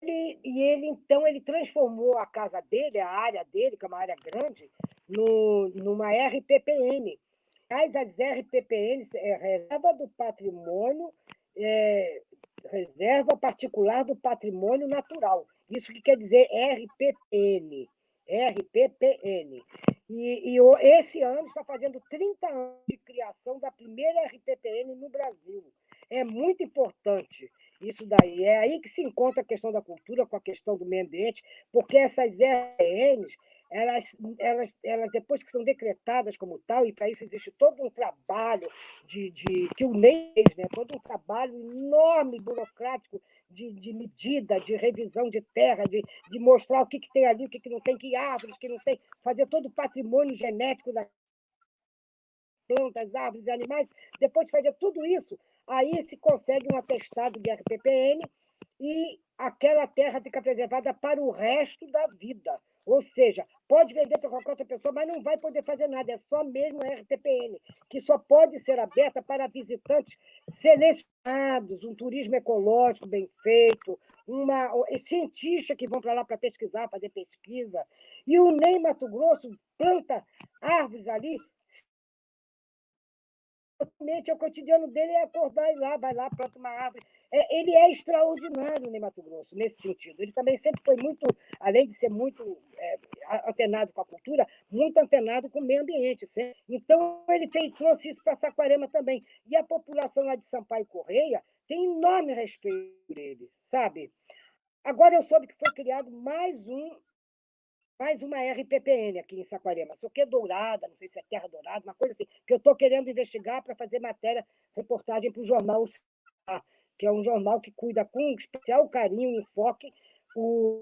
Então, ele transformou a casa dele, a área dele, que é uma área grande, numa RPPN. As RPPNs é Reserva do Patrimônio, Reserva Particular do Patrimônio Natural. Isso que quer dizer RPPN. RPPN. E esse ano está fazendo 30 anos de criação da primeira RPPN no Brasil. É muito importante isso daí. É aí que se encontra a questão da cultura com a questão do meio ambiente, porque essas RPPNs, elas depois que são decretadas como tal, e para isso existe todo um trabalho que o NEI fez, né? Todo um trabalho enorme, burocrático, de medida, de revisão de terra, de mostrar o que tem ali, o que não tem, que árvores, que não tem, fazer todo o patrimônio genético das plantas, árvores e animais. Depois de fazer tudo isso, aí se consegue um atestado de RPPN, e aquela terra fica preservada para o resto da vida. Ou seja, pode vender para qualquer outra pessoa, mas não vai poder fazer nada, é só mesmo a RTPN, que só pode ser aberta para visitantes selecionados, um turismo ecológico bem feito, cientistas que vão para lá para pesquisar, fazer pesquisa. E o NEM Mato Grosso planta árvores ali. Realmente, o cotidiano dele é acordar e lá, vai lá, planta uma árvore. Ele é extraordinário no Mato Grosso, nesse sentido. Ele também sempre foi muito, além de ser muito antenado com a cultura, muito antenado com o meio ambiente. Sempre. Então, ele trouxe isso para Saquarema também. E a população lá de Sampaio Correia tem enorme respeito por ele, sabe? Agora eu soube que foi criado mais uma RPPN aqui em Saquarema. Só que é Dourada, não sei se é Terra Dourada, uma coisa assim, que eu estou querendo investigar para fazer matéria, reportagem para o jornal, que é um jornal que cuida com especial carinho e enfoque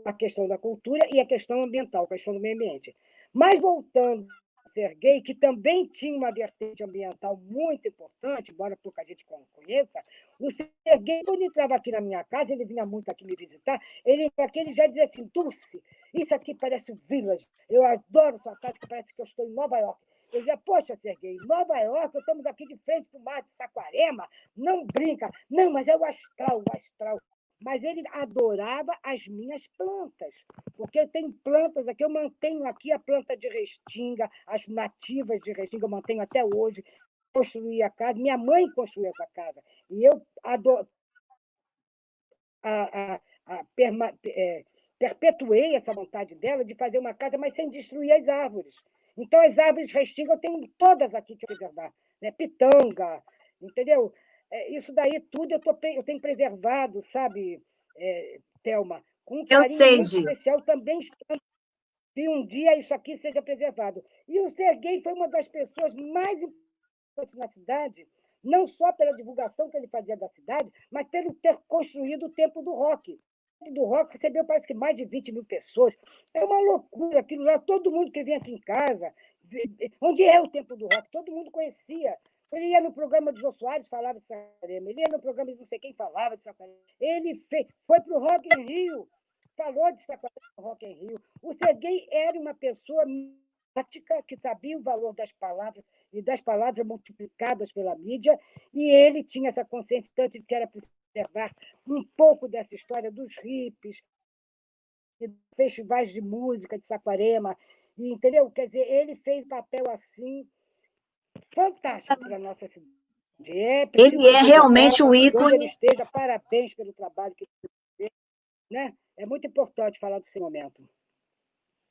a questão da cultura e a questão ambiental, a questão do meio ambiente. Mas voltando ao Serguei, que também tinha uma vertente ambiental muito importante, embora pouca gente conheça, o Serguei, quando ele entrava aqui na minha casa, ele vinha muito aqui me visitar, ele já dizia assim, Dulce, isso aqui parece o Village, eu adoro sua casa, que parece que eu estou em Nova York. Eu dizia, poxa, Serguei, Nova York, estamos aqui de frente para o mar de Saquarema, não brinca. Não, mas é o astral, o astral. Mas ele adorava as minhas plantas, porque eu tenho plantas aqui, eu mantenho aqui a planta de restinga, as nativas de restinga, eu mantenho até hoje. Construí a casa, minha mãe construiu essa casa, e eu adoro, a, a, perpetuei essa vontade dela de fazer uma casa, mas sem destruir as árvores. Então, as árvores restingas eu tenho todas aqui que preservar. Né? Pitanga, entendeu? Isso daí tudo eu tenho preservado, sabe, Thelma? Com um Eu carinho sei muito disso. especial, também esperando que um dia isso aqui seja preservado. E o Serguei foi uma das pessoas mais importantes na cidade, não só pela divulgação que ele fazia da cidade, mas pelo ter construído o Templo do Rock. O Templo do Rock recebeu, parece que, mais de 20 mil pessoas. É uma loucura aquilo lá. Todo mundo que vinha aqui em casa, onde é o Templo do Rock? Todo mundo conhecia. Ele ia no programa de Jô Soares, falava de Saquarema. Ele ia no programa de não sei quem, falava de Saquarema. Foi para o Rock in Rio, falou de Saquarema no Rock in Rio. O Serguei era uma pessoa prática, que sabia o valor das palavras e das palavras multiplicadas pela mídia, e ele tinha essa consciência tanto de que era preservar um pouco dessa história dos hippies, festivais de música de Saquarema, e, entendeu? Quer dizer, ele fez papel assim fantástico para a nossa cidade. Preciso Ele é registrar, realmente o onde ele ícone. esteja, parabéns pelo trabalho que ele fez. Né? É muito importante falar desse momento.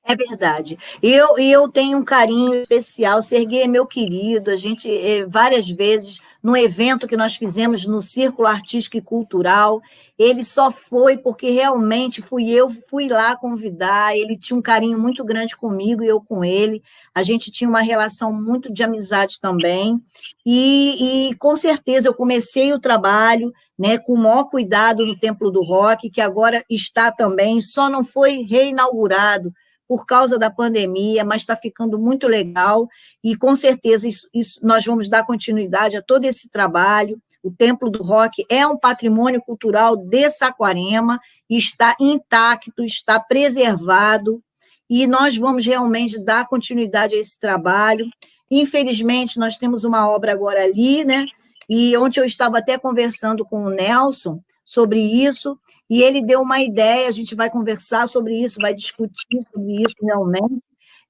É verdade. E eu tenho um carinho especial. Serguei é meu querido. A gente, várias vezes, no evento que nós fizemos no Círculo Artístico e Cultural, ele só foi porque realmente fui lá convidar. Ele tinha um carinho muito grande comigo e eu com ele. A gente tinha uma relação muito de amizade também. E com certeza, eu comecei o trabalho, né, com o maior cuidado no Templo do Rock, que agora está também, só não foi reinaugurado por causa da pandemia, mas está ficando muito legal, e com certeza nós vamos dar continuidade a todo esse trabalho. O Templo do Rock é um patrimônio cultural de Saquarema, está intacto, está preservado, e nós vamos realmente dar continuidade a esse trabalho. Infelizmente, nós temos uma obra agora ali, né? E ontem eu estava até conversando com o Nelson sobre isso, e ele deu uma ideia, a gente vai conversar sobre isso, vai discutir sobre isso realmente,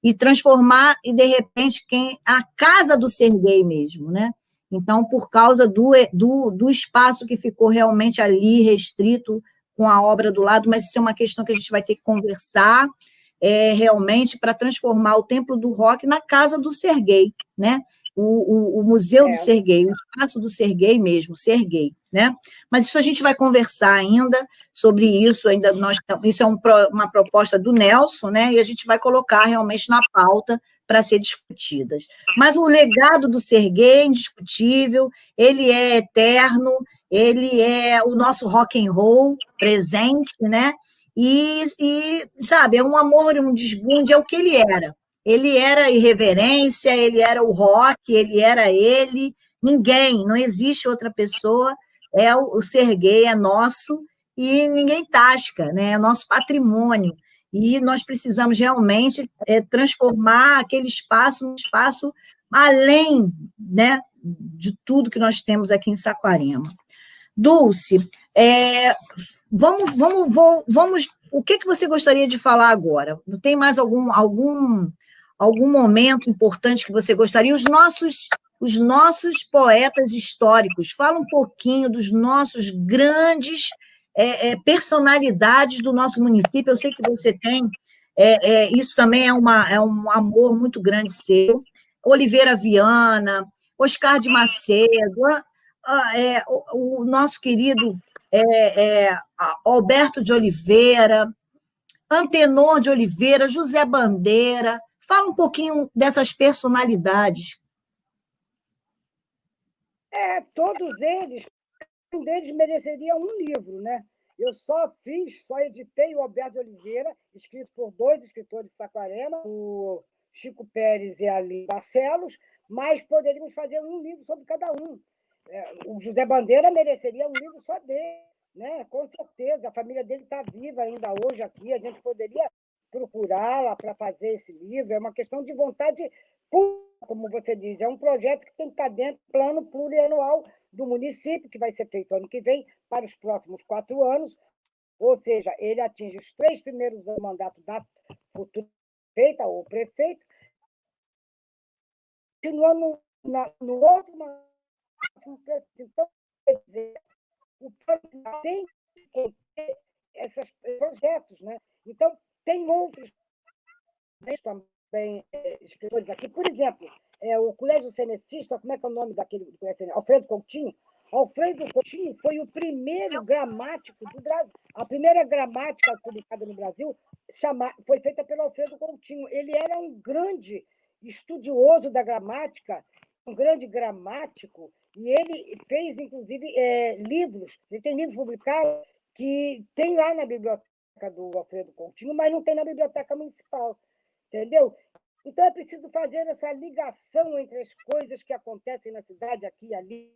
e transformar, e de repente, a casa do Serguei mesmo, né? Então, por causa do espaço que ficou realmente ali restrito com a obra do lado, mas isso é uma questão que a gente vai ter que conversar realmente para transformar o Templo do Rock na casa do Serguei, né? O Museu do Serguei, o espaço do Serguei mesmo, Serguei, né? Mas isso a gente vai conversar ainda sobre isso, isso é uma proposta do Nelson, né? E a gente vai colocar realmente na pauta para ser discutidas. Mas o legado do Serguei é indiscutível, ele é eterno, ele é o nosso rock and roll presente, né? Sabe, é um amor, um desbunde, é o que ele era. Ele era irreverência, ele era o rock, ele era ele, ninguém, não existe outra pessoa, o Serguei é nosso, e ninguém tasca, né? É nosso patrimônio. E nós precisamos realmente transformar aquele espaço num espaço além, né, de tudo que nós temos aqui em Saquarema. Dulce, vamos. O que você gostaria de falar agora? Tem mais algum momento importante que você gostaria? Os nossos poetas históricos, fala um pouquinho dos nossos grandes personalidades do nosso município. Eu sei que você tem, isso também é um amor muito grande seu. Oliveira Viana, Oscar de Macedo, o nosso querido Alberto de Oliveira, Antenor de Oliveira, José Bandeira. Fala um pouquinho dessas personalidades. Todos eles, um deles mereceria um livro, né? Eu só editei o Alberto de Oliveira, escrito por 2 escritores de Saquarema, o Chico Pérez e a Aline Barcelos, mas poderíamos fazer um livro sobre cada um. O José Bandeira mereceria um livro só dele, né? Com certeza, a família dele está viva ainda hoje aqui, a gente poderia procurá-la para fazer esse livro, é uma questão de vontade pública, como você diz, é um projeto que tem que estar dentro do plano plurianual do município, que vai ser feito ano que vem, para os próximos 4 anos, ou seja, ele atinge os 3 primeiros anos do mandato da futura prefeita ou prefeito, continuando no outro mandato. Então, quer dizer, o plano tem que conter esses projetos, né? Então, tem outros também escritores aqui. Por exemplo, o Colégio Cenecista, como é que é o nome daquele colégio? Alfredo Coutinho. Alfredo Coutinho foi o primeiro gramático do Brasil. A primeira gramática publicada no Brasil foi feita pelo Alfredo Coutinho. Ele era um grande estudioso da gramática, um grande gramático, e ele fez, inclusive, livros. Ele tem livros publicados que tem lá na biblioteca do Alfredo Coutinho, mas não tem na biblioteca municipal. Entendeu? Então, é preciso fazer essa ligação entre as coisas que acontecem na cidade, aqui e ali,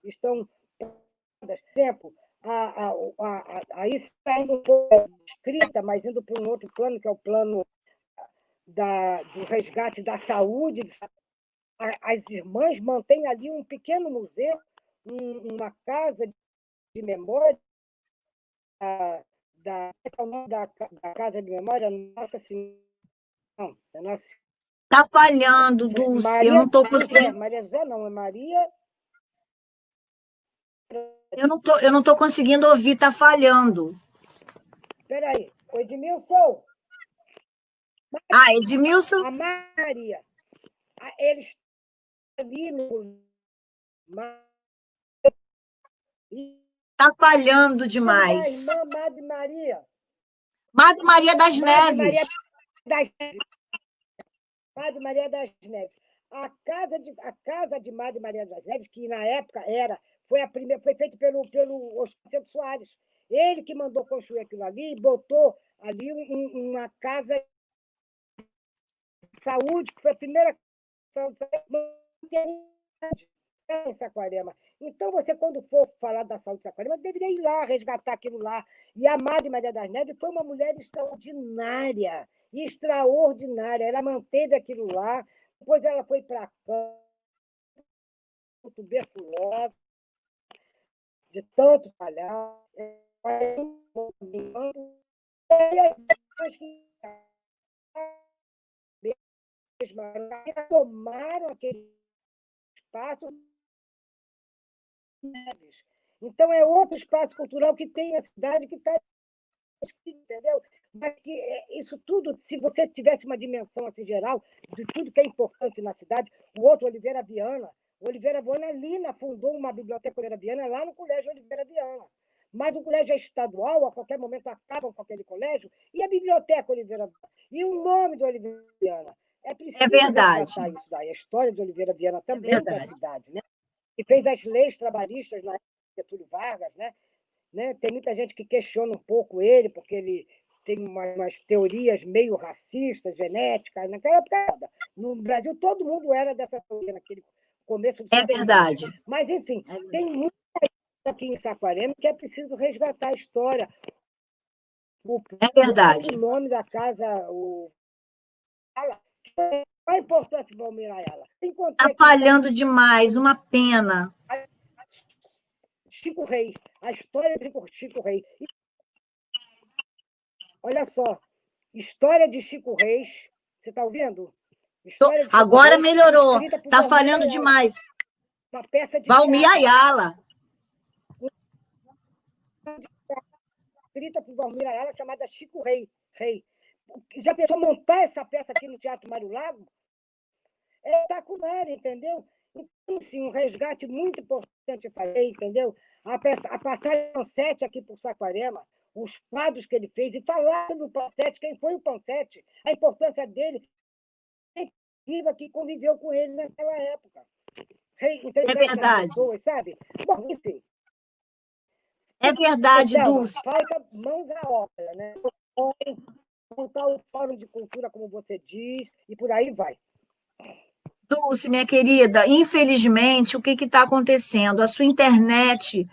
estão, por exemplo, aí saindo um pouco escrita, mas indo para um outro plano, que é o plano do resgate da saúde. As irmãs mantêm ali um pequeno museu, uma casa de memória da casa de memória Nossa Senhora. Está falhando, Dulce. Maria, eu não estou conseguindo. Maria José, não, é Maria. Eu não tô conseguindo ouvir, está falhando. Espera aí, Edmilson. Edmilson. A Maria. Eles estão ali no. Está falhando demais. A irmã Madre Maria. Madre Maria das Neves. Madre Maria das Neves. A casa de Madre Maria das Neves, que na época foi feita pelo Oscar Soares. Ele que mandou construir aquilo ali e botou ali uma casa de saúde, que foi a primeira casa de saúde em Saquarema. Então, você, quando for falar da saúde de Saquarema, deveria ir lá, resgatar aquilo lá. E a Madre Maria das Neves foi uma mulher extraordinária, Ela manteve aquilo lá, depois ela foi para cá, tuberculosa, de tanto falhar. Tomaram aquele espaço. Então, é outro espaço cultural que tem na cidade que está, entendeu? Mas que isso tudo, se você tivesse uma dimensão assim, geral de tudo que é importante na cidade, o Oliveira Viana Lina fundou uma biblioteca Oliveira Viana lá no Colégio Oliveira Viana. Mas o colégio é estadual, a qualquer momento acabam com aquele colégio, e a biblioteca Oliveira Viana, e o nome do Oliveira Viana. É preciso verdade. Isso daí. A história de Oliveira Viana também da cidade, né? Que fez as leis trabalhistas na época de Getúlio Vargas, né? Tem muita gente que questiona um pouco ele, porque ele tem umas teorias meio racistas, genéticas. Naquela época, no Brasil, todo mundo era dessa teoria, naquele começo do século XX. Verdade. Mas, enfim, tem muita aqui em Saquarema que é preciso resgatar a história. É verdade. O nome da casa, qual a importância do Valmir Ayala? Está falhando demais, uma pena. Chico Rei, a história de Chico Rei. Olha só, história de Chico Reis, você está ouvindo? História de Chico Agora Reis, melhorou, está falhando demais. Uma peça de Valmir Ayala. Escrita por Valmir Ayala, chamada Chico Rei. Já pensou montar essa peça aqui no Teatro Mário Lago? É espetacular, entendeu? Então, sim, um resgate muito importante eu falei, entendeu? A passagem Pansete aqui por Saquarema, os quadros que ele fez, e falar do Pansete, quem foi o Pansete, a importância dele, viva que conviveu com ele naquela época. É verdade. Pessoas, sabe? Bom, enfim. É verdade, então, Dulce. Falta mãos à obra, né? Montar o Fórum de Cultura, como você diz, e por aí vai. Dulce, minha querida, infelizmente, o que está acontecendo? A sua internet,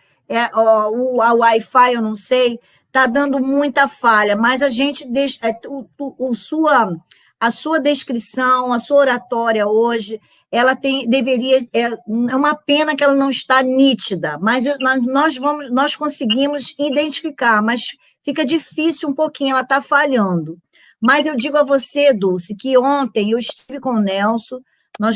a Wi-Fi, eu não sei, está dando muita falha, mas a gente deixa, a sua descrição, a sua oratória hoje, ela é uma pena que ela não está nítida, mas nós conseguimos identificar, mas fica difícil um pouquinho, ela está falhando. Mas eu digo a você, Dulce, que ontem eu estive com o Nelson. Nós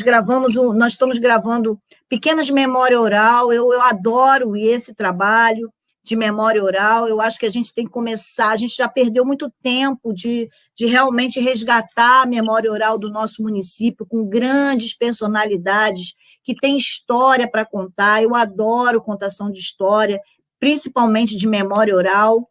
estamos gravando Pequenas Memória Oral, eu adoro esse trabalho de memória oral, eu acho que a gente tem que começar, a gente já perdeu muito tempo de realmente resgatar a memória oral do nosso município, com grandes personalidades que têm história para contar, eu adoro contação de história, principalmente de memória oral,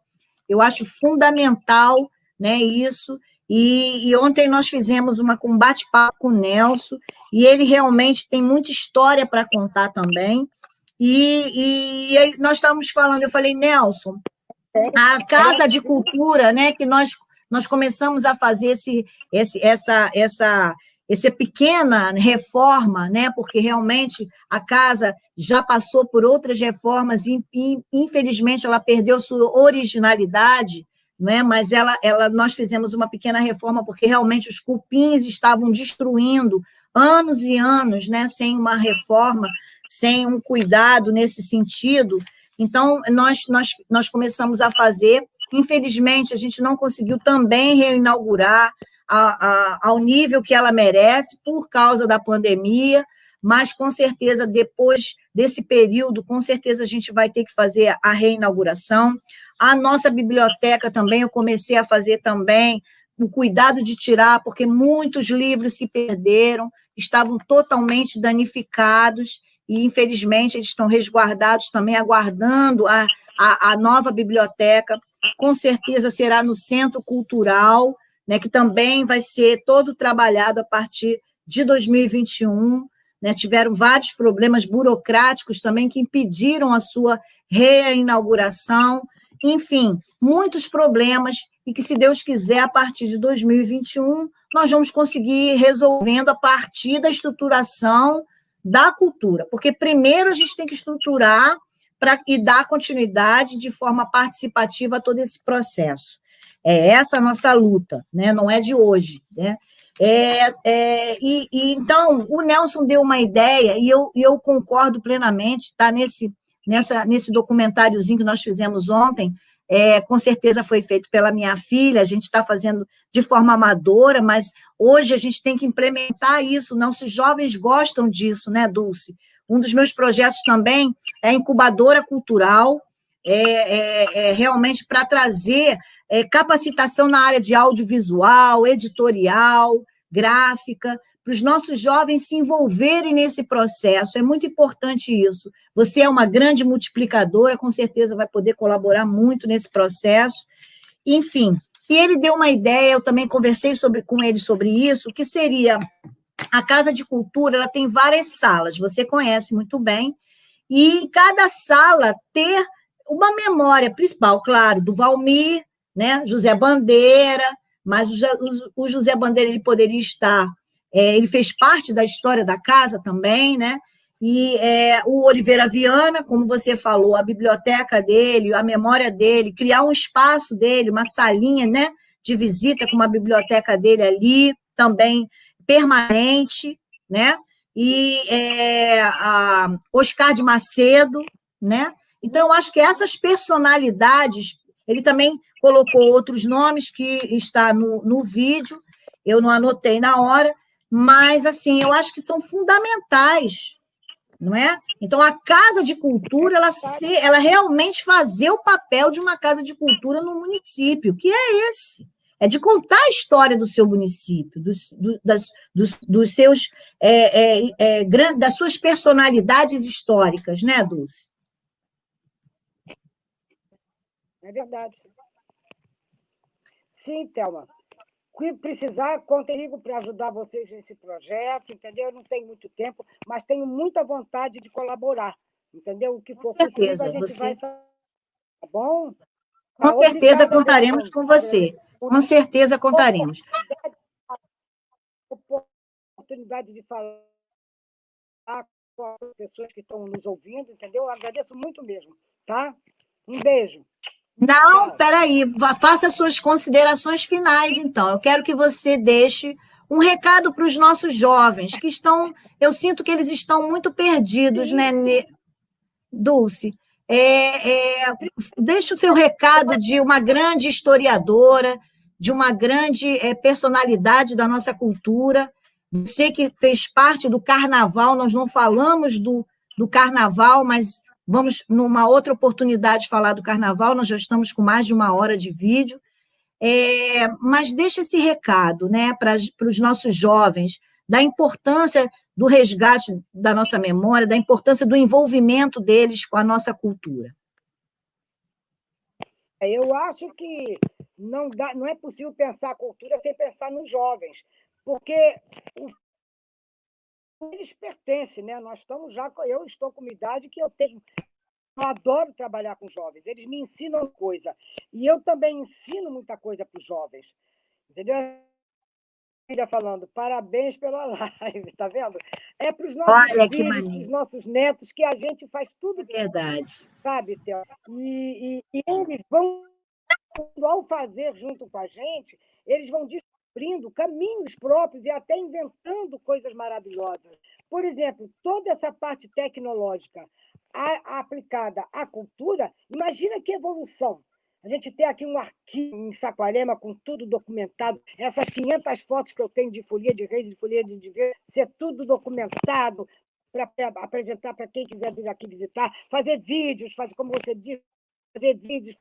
eu acho fundamental, né, isso. E ontem nós fizemos um bate-papo com o Nelson, e ele realmente tem muita história para contar também. E nós estávamos falando, eu falei, Nelson, a Casa de Cultura, né, que nós começamos a fazer essa pequena reforma, né, porque realmente a casa já passou por outras reformas e infelizmente ela perdeu sua originalidade, né, mas nós fizemos uma pequena reforma porque realmente os cupins estavam destruindo anos e anos, né, sem uma reforma, sem um cuidado nesse sentido. Então, nós começamos a fazer. Infelizmente, a gente não conseguiu também reinaugurar ao nível que ela merece, por causa da pandemia, mas, com certeza, depois desse período, com certeza a gente vai ter que fazer a reinauguração. A nossa biblioteca também, eu comecei a fazer também o cuidado de tirar, porque muitos livros se perderam, estavam totalmente danificados, e, infelizmente, eles estão resguardados também, aguardando a nova biblioteca. Com certeza será no Centro Cultural, né, que também vai ser todo trabalhado a partir de 2021. Né, tiveram vários problemas burocráticos também que impediram a sua reinauguração. Enfim, muitos problemas, e que, se Deus quiser, a partir de 2021, nós vamos conseguir ir resolvendo a partir da estruturação da cultura, porque primeiro a gente tem que estruturar e dar continuidade de forma participativa a todo esse processo. É essa a nossa luta, né? Não é de hoje. Né? Então, o Nelson deu uma ideia, e eu concordo plenamente, está nesse documentáriozinho que nós fizemos ontem, com certeza foi feito pela minha filha, a gente está fazendo de forma amadora, mas hoje a gente tem que implementar isso, nossos jovens gostam disso, né, Dulce? Um dos meus projetos também é a incubadora cultural, realmente para trazer capacitação na área de audiovisual, editorial, gráfica, para os nossos jovens se envolverem nesse processo. É muito importante isso. Você é uma grande multiplicadora, com certeza vai poder colaborar muito nesse processo. Enfim, e ele deu uma ideia, eu também conversei com ele sobre isso, que seria a Casa de Cultura, ela tem várias salas, você conhece muito bem, e cada sala ter uma memória principal, claro, do Valmir, né, José Bandeira, mas o José Bandeira ele poderia estar, ele fez parte da história da casa também, né? E o Oliveira Viana, como você falou, a biblioteca dele, a memória dele, criar um espaço dele, uma salinha, né, de visita com uma biblioteca dele ali, também permanente, né? E Oscar de Macedo, né? Então, eu acho que essas personalidades, ele também colocou outros nomes que está no vídeo, eu não anotei na hora, mas, assim, eu acho que são fundamentais, não é? Então, a Casa de Cultura, ela realmente fazer o papel de uma Casa de Cultura no município, que é esse. É de contar a história do seu município, dos seus, das suas personalidades históricas, né, Dulce? É verdade. Sim, Thelma. Se precisar, conte comigo para ajudar vocês nesse projeto, entendeu? Eu não tenho muito tempo, mas tenho muita vontade de colaborar, entendeu? O que for possível, a gente vai fazer, tá bom? Com certeza contaremos com você. Com certeza contaremos. Oportunidade de falar com as pessoas que estão nos ouvindo, entendeu? Eu agradeço muito mesmo, tá? Um beijo. Não, peraí, faça as suas considerações finais, então. Eu quero que você deixe um recado para os nossos jovens, que estão, eu sinto que eles estão muito perdidos, né, Dulce? Deixe o seu recado de uma grande historiadora, de uma grande personalidade da nossa cultura. Você que fez parte do carnaval, nós não falamos do carnaval, mas vamos, numa outra oportunidade, falar do carnaval, nós já estamos com mais de 1 hora de vídeo. Mas deixa esse recado, né, para os nossos jovens, da importância do resgate da nossa memória, da importância do envolvimento deles com a nossa cultura. Eu acho que não é possível pensar a cultura sem pensar nos jovens, porque eles pertencem, né? Eu estou com uma idade que eu adoro trabalhar com jovens, eles me ensinam coisa, e eu também ensino muita coisa para os jovens, entendeu? Falando, parabéns pela live, tá vendo? É para os nossos filhos, para os nossos netos, que a gente faz tudo. É verdade. Sabe, Theo? E eles vão, ao fazer junto com a gente, eles vão descobrindo caminhos próprios e até inventando coisas maravilhosas. Por exemplo, toda essa parte tecnológica aplicada à cultura, imagina que evolução. A gente tem aqui um arquivo em Saquarema com tudo documentado. Essas 500 fotos que eu tenho de folia de reis, de folia de ver, ser tudo documentado para apresentar para quem quiser vir aqui visitar, fazer vídeos, fazer, como você disse, fazer vídeos,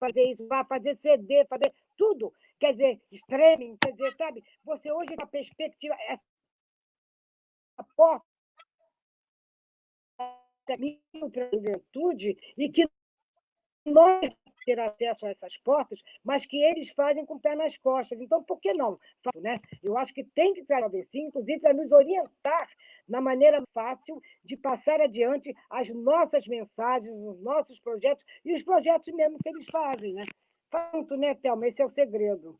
fazer isso, fazer CD, fazer tudo. Quer dizer, streaming, quer dizer, sabe? Você hoje, na perspectiva, essa porta para a juventude e que nós ter acesso a essas portas, mas que eles fazem com o pé nas costas. Então, por que não? Né? Eu acho que tem que trazer assim, inclusive para nos orientar na maneira fácil de passar adiante as nossas mensagens, os nossos projetos e os projetos mesmo que eles fazem. Né? Pronto, né, Thelma? Esse é o segredo.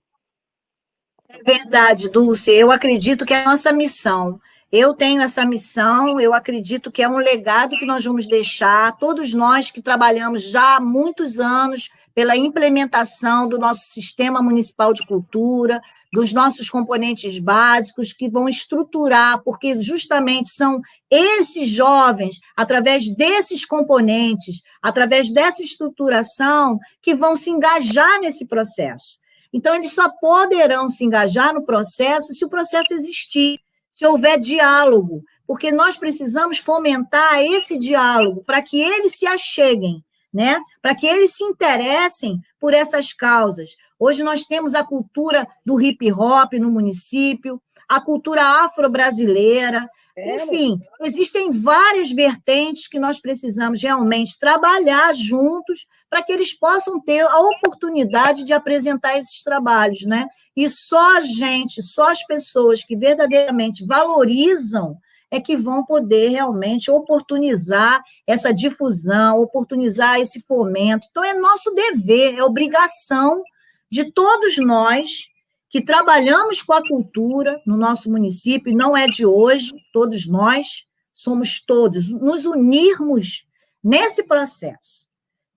É verdade, Dulce. Eu acredito que é a nossa missão. Eu tenho essa missão, eu acredito que é um legado que nós vamos deixar, todos nós que trabalhamos já há muitos anos pela implementação do nosso sistema municipal de cultura, dos nossos componentes básicos, que vão estruturar, porque justamente são esses jovens, através desses componentes, através dessa estruturação, que vão se engajar nesse processo. Então, eles só poderão se engajar no processo se o processo existir, se houver diálogo, porque nós precisamos fomentar esse diálogo para que eles se acheguem, né? Para que eles se interessem por essas causas. Hoje nós temos a cultura do hip-hop no município, a cultura afro-brasileira, enfim, existem várias vertentes que nós precisamos realmente trabalhar juntos para que eles possam ter a oportunidade de apresentar esses trabalhos, né? E só a gente, só as pessoas que verdadeiramente valorizam é que vão poder realmente oportunizar essa difusão, oportunizar esse fomento. Então, é nosso dever, é obrigação de todos nós que trabalhamos com a cultura no nosso município, não é de hoje, todos nós, somos todos, nos unirmos nesse processo.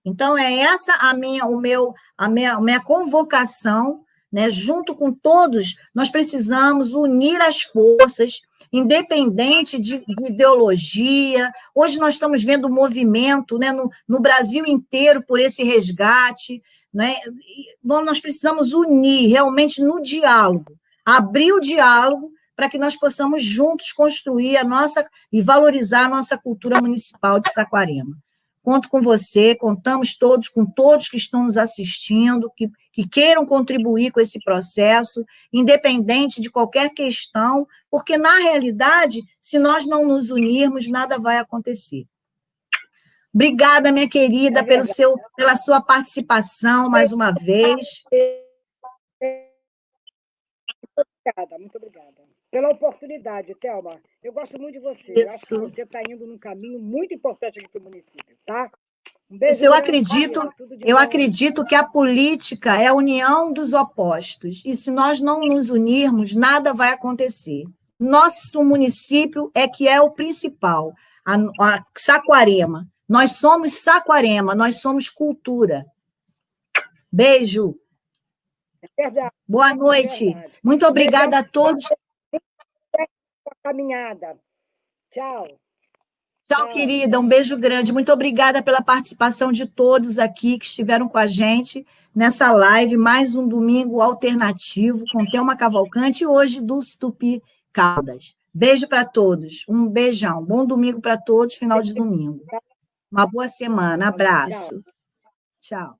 Então, é essa a minha convocação, né? Junto com todos, nós precisamos unir as forças, independente de ideologia. Hoje nós estamos vendo o movimento, né, no Brasil inteiro por esse resgate, né? Bom, nós precisamos unir realmente no diálogo, abrir o diálogo para que nós possamos juntos construir e valorizar a nossa cultura municipal de Saquarema. Conto com você, contamos todos, com todos que estão nos assistindo, que queiram contribuir com esse processo, independente de qualquer questão, porque, na realidade, se nós não nos unirmos, nada vai acontecer. Obrigada, minha querida, pela sua participação mais uma vez. Muito obrigada. Pela oportunidade, Thelma. Eu gosto muito de você. Eu acho que você está indo num caminho muito importante aqui para o município, tá? Um beijo. Eu acredito que a política é a união dos opostos. E se nós não nos unirmos, nada vai acontecer. Nosso município é o principal, a Saquarema. Nós somos Saquarema, nós somos cultura. Beijo. É verdade. Boa noite. Muito obrigada a todos. Caminhada. Tchau. Tchau, querida. Um beijo grande. Muito obrigada pela participação de todos aqui que estiveram com a gente nessa live. Mais um domingo alternativo com Thelma Cavalcante e hoje do Tupi Caldas. Beijo para todos. Um beijão. Bom domingo para todos, final de domingo. Uma boa semana. Abraço. Tchau.